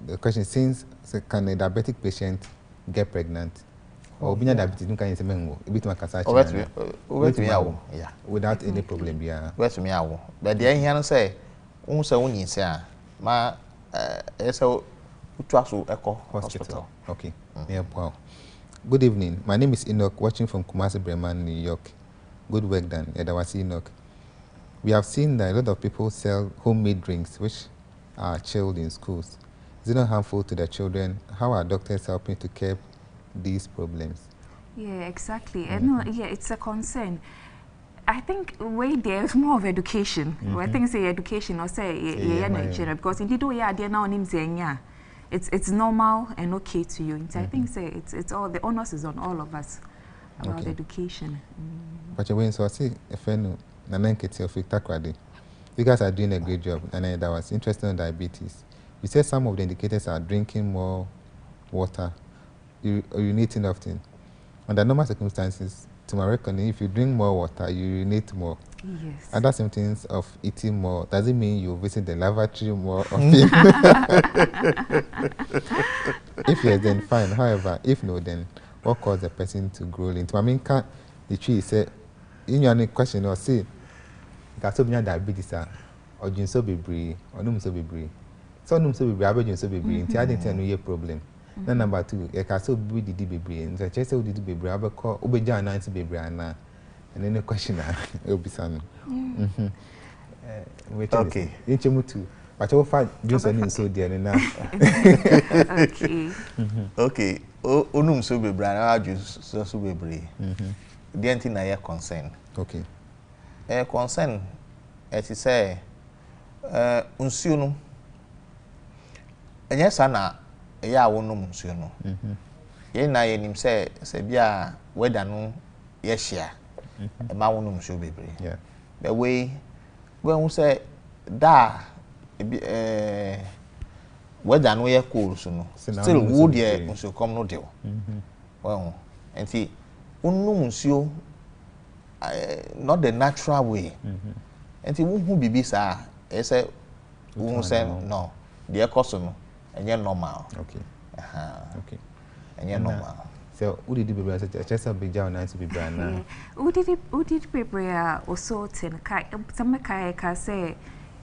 S2: the question since can a diabetic patient get pregnant or obinya diabetes no can say mengo obitima kasa without any problem
S3: wet me awo but the here no say won say won nyinsi a ma say Utwaso Echo Hospital.
S2: Okay. Yeah, wow. Good evening. My name is Enoch, watching from Kumasi, Bremen, New York. Good work done. Edawasi Enoch. We have seen that a lot of people sell homemade drinks which are chilled in schools. Is it not harmful to the children? How are doctors helping to curb these problems?
S4: Yeah, exactly. No, yeah, it's a concern. I think there's more of education. I think say education or say because indeed there now names it's normal and okay to you. I think say it's all the onus is on all of us about education.
S2: But when so I see a friend Nananketi of Takrade, you guys are doing a great job, and that was interested in diabetes. You said some of the indicators are drinking more water, urinating often. Under normal circumstances, to my reckoning, if you drink more water, you urinate more.
S4: Yes.
S2: Other symptoms of eating more, does it mean you visit the lavatory more often? If yes, then fine. However, if no, then what caused the person to grow into? I mean, can't the tree say, in your question, or say, got so many diabetes, or you so be brave, or no so be brave. So, no so be brave, average so be brave, I didn't tell you problem. Then number two, I can so be the baby, and the chest will be baby, I will call Obeja 90 baby, and then the question will be son.
S3: Okay.
S2: Inchemutu. But I will find just an so dear now.
S4: Okay.
S3: Okay. Onum so baby, I just so baby. The anything I concern.
S2: Okay.
S3: Concern, as you say, unsuno. And yes, Anna. Ya wono munsuo no ye na ye nim se bia weda no ye hia e ma wono munsuo bebre the way when we say da weda no ye cool so no still wood ye munsuo kom no de well enti wono munsuo not the natural way. And who be sa say who say no the cost no and normal.
S2: Okay. Okay.
S3: And normal.
S2: So who did the baby just be down and to be brand?
S4: Who did baby also ten some kai say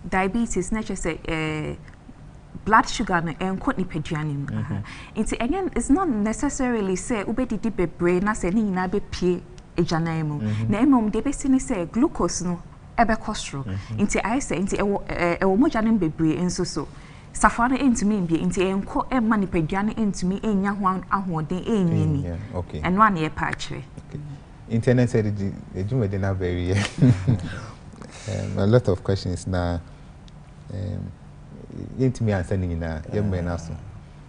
S4: diabetes not just blood sugar and kidney peduanim. It's not necessarily say ubedi baby na say ni na be pie ejanaimu. Na emom de be say glucose no ebe kostro. Inti I say inti ewo mojanim bebre enso so. Safari entumi bi inti enko e mani peduane entumi enya ho ahoden enyini.
S2: Okay.
S4: And one year patch. Okay.
S2: Internet said the Juma did not very a lot of questions now. Into me answering in a young man also.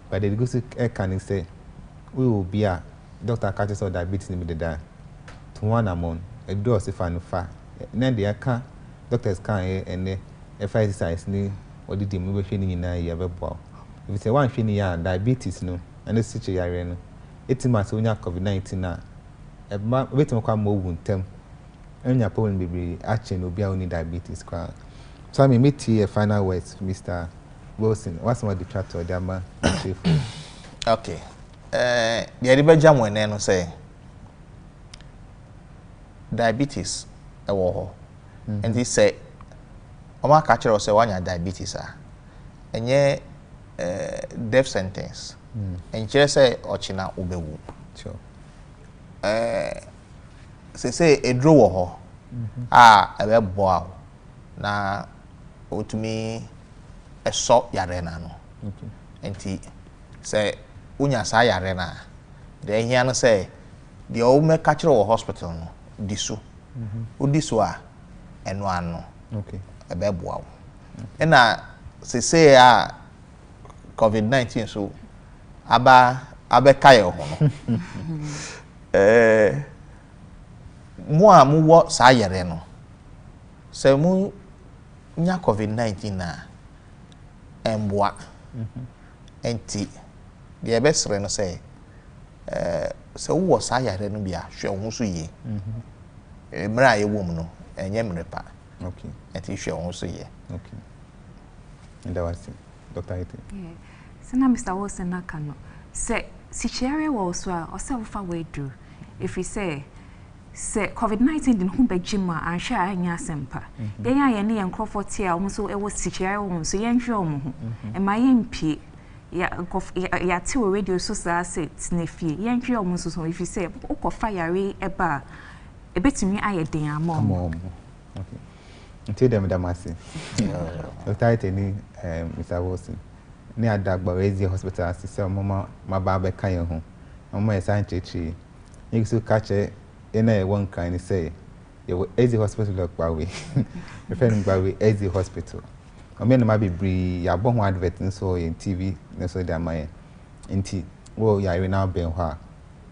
S2: But the good can say we will be a doctor catches or diabetes in the day. To one among a dose if I know far. Then the account doctors can and if I exercise ni or the move training in a year. If it's a one training year diabetes no and the situation 18 months when you have COVID-19 now. A bit more come move with them. And your problem be action will be only diabetes. So I meet here final words, Mr. Wilson. What's my detractor, Dama?
S3: Okay. The Ariba Jam when I say diabetes, a war. And he say, Oma catcher or say one diabetes, and ye death sentence. And just say, Ochina Ubewu.
S2: Sure.
S3: Say a draw a web bow na to me a salt yarena no. And say unya sa yarena. Then he say the old me catcher or hospital no disu. Udiswa and one no.
S2: Okay.
S3: A web bow. And say COVID-19 so aba kayo mo amu wo sa yere no se mu nya COVID-19 na emboa enti de ebesre no se wo sa yere no bia hwe wo so ye emra ye wo mu no enye mrepa.
S2: Okay.
S3: Enti hwe wo so ye.
S2: Okay. And that was it. Dr. Ete.
S4: Yeah. So now Mr. Wilson nakano say Sichiare was or self way do. If we say COVID-19 didn't home by Jima and share anya semper. Then I and Crawford here almost so it was Sichiare so young show. And my MP ya two radio so say sniffy young show almost so if you say Oko fire a bar a bit to me I dear mom.
S2: Okay. Until them Damasi. Dr. Ete Mr. Wilson. Near Dagbarezi Hospital, as say, Mama, my barber can home. Mama is anti-tree. You should catch it in a one kind of say, you will easy hospital look Bowie. Referring Bowie, easy hospital. I mean, might be bree, ya born advert and so in TV, no so damn my inti. Oh, ya now being her.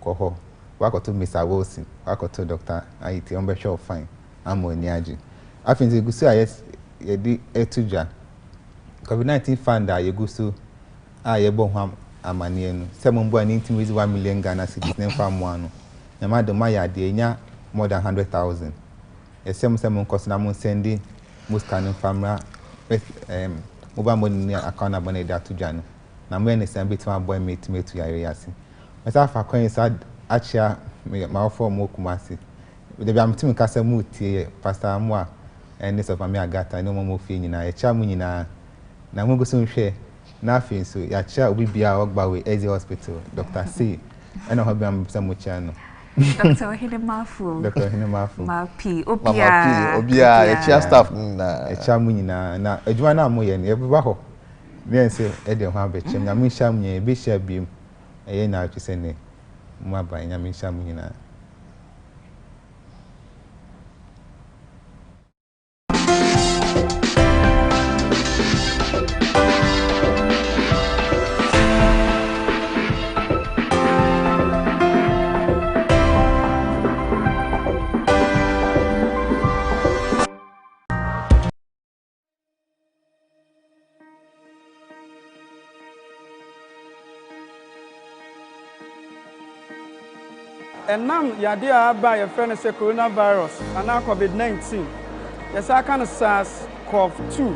S2: Coho. Walk to Mr. Wilson, walk to Dr. I.T. on sure fine. I'm on Yaji. I think the good say, yes, you did a tuja. COVID-19 fund that you go so you born amani seven boy need to raise 1 million Ghana cedis name farm one. Na madam Maya de more than 100,000. A seven cost na mo sending most canon family mobile money account abone that to Jano. Na me ne send bit one boy mate to area asi. Myself for coins actually my for mo kumasi. The be am timi kasa mu tie pastor Amwa and this of me agata no mo fi nyina e cha mu nyina. Na mo go so hwe na afin so ya cha obi bia ogba we easy hospital Dr. C and ho bia mo cha no
S4: Dr. Hinemafu
S2: Dr. Hinemafu
S4: ma P
S3: obia e cha staff na
S2: e cha mu nyina na adwuma na mo ye ne e ba ho ne se e de ho abechem na mo sha mu ye be sha biem e ye na atwe se ne mo aba nya mo sha mu nyina.
S12: ɛnam yade a aba yɛfrɛ no sɛ coronavirus anaa COVID-19 yɛsa aka no SARS-CoV-2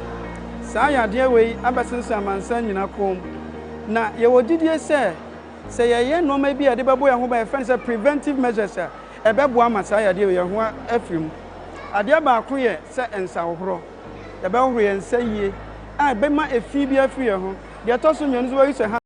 S12: saa yadeɛ wei abɛsensan amansan nyina kom na yɛwɔ gyidie sɛ yɛyɛ nneɛma bi a yɛde bɛbɔ yɛn ho ba yɛfrɛ no sɛ preventive measures a ɛbɛboa ma saa yadeɛ wei yɛn ho afiri mu adeɛ baako yɛ sɛ nsahohoro yɛbɛhohoro yɛn nsa yie a ɛbɛma efi bi afiri yɛn ho deɛ ɛtɔ so mmienu nso wɔyi sɛ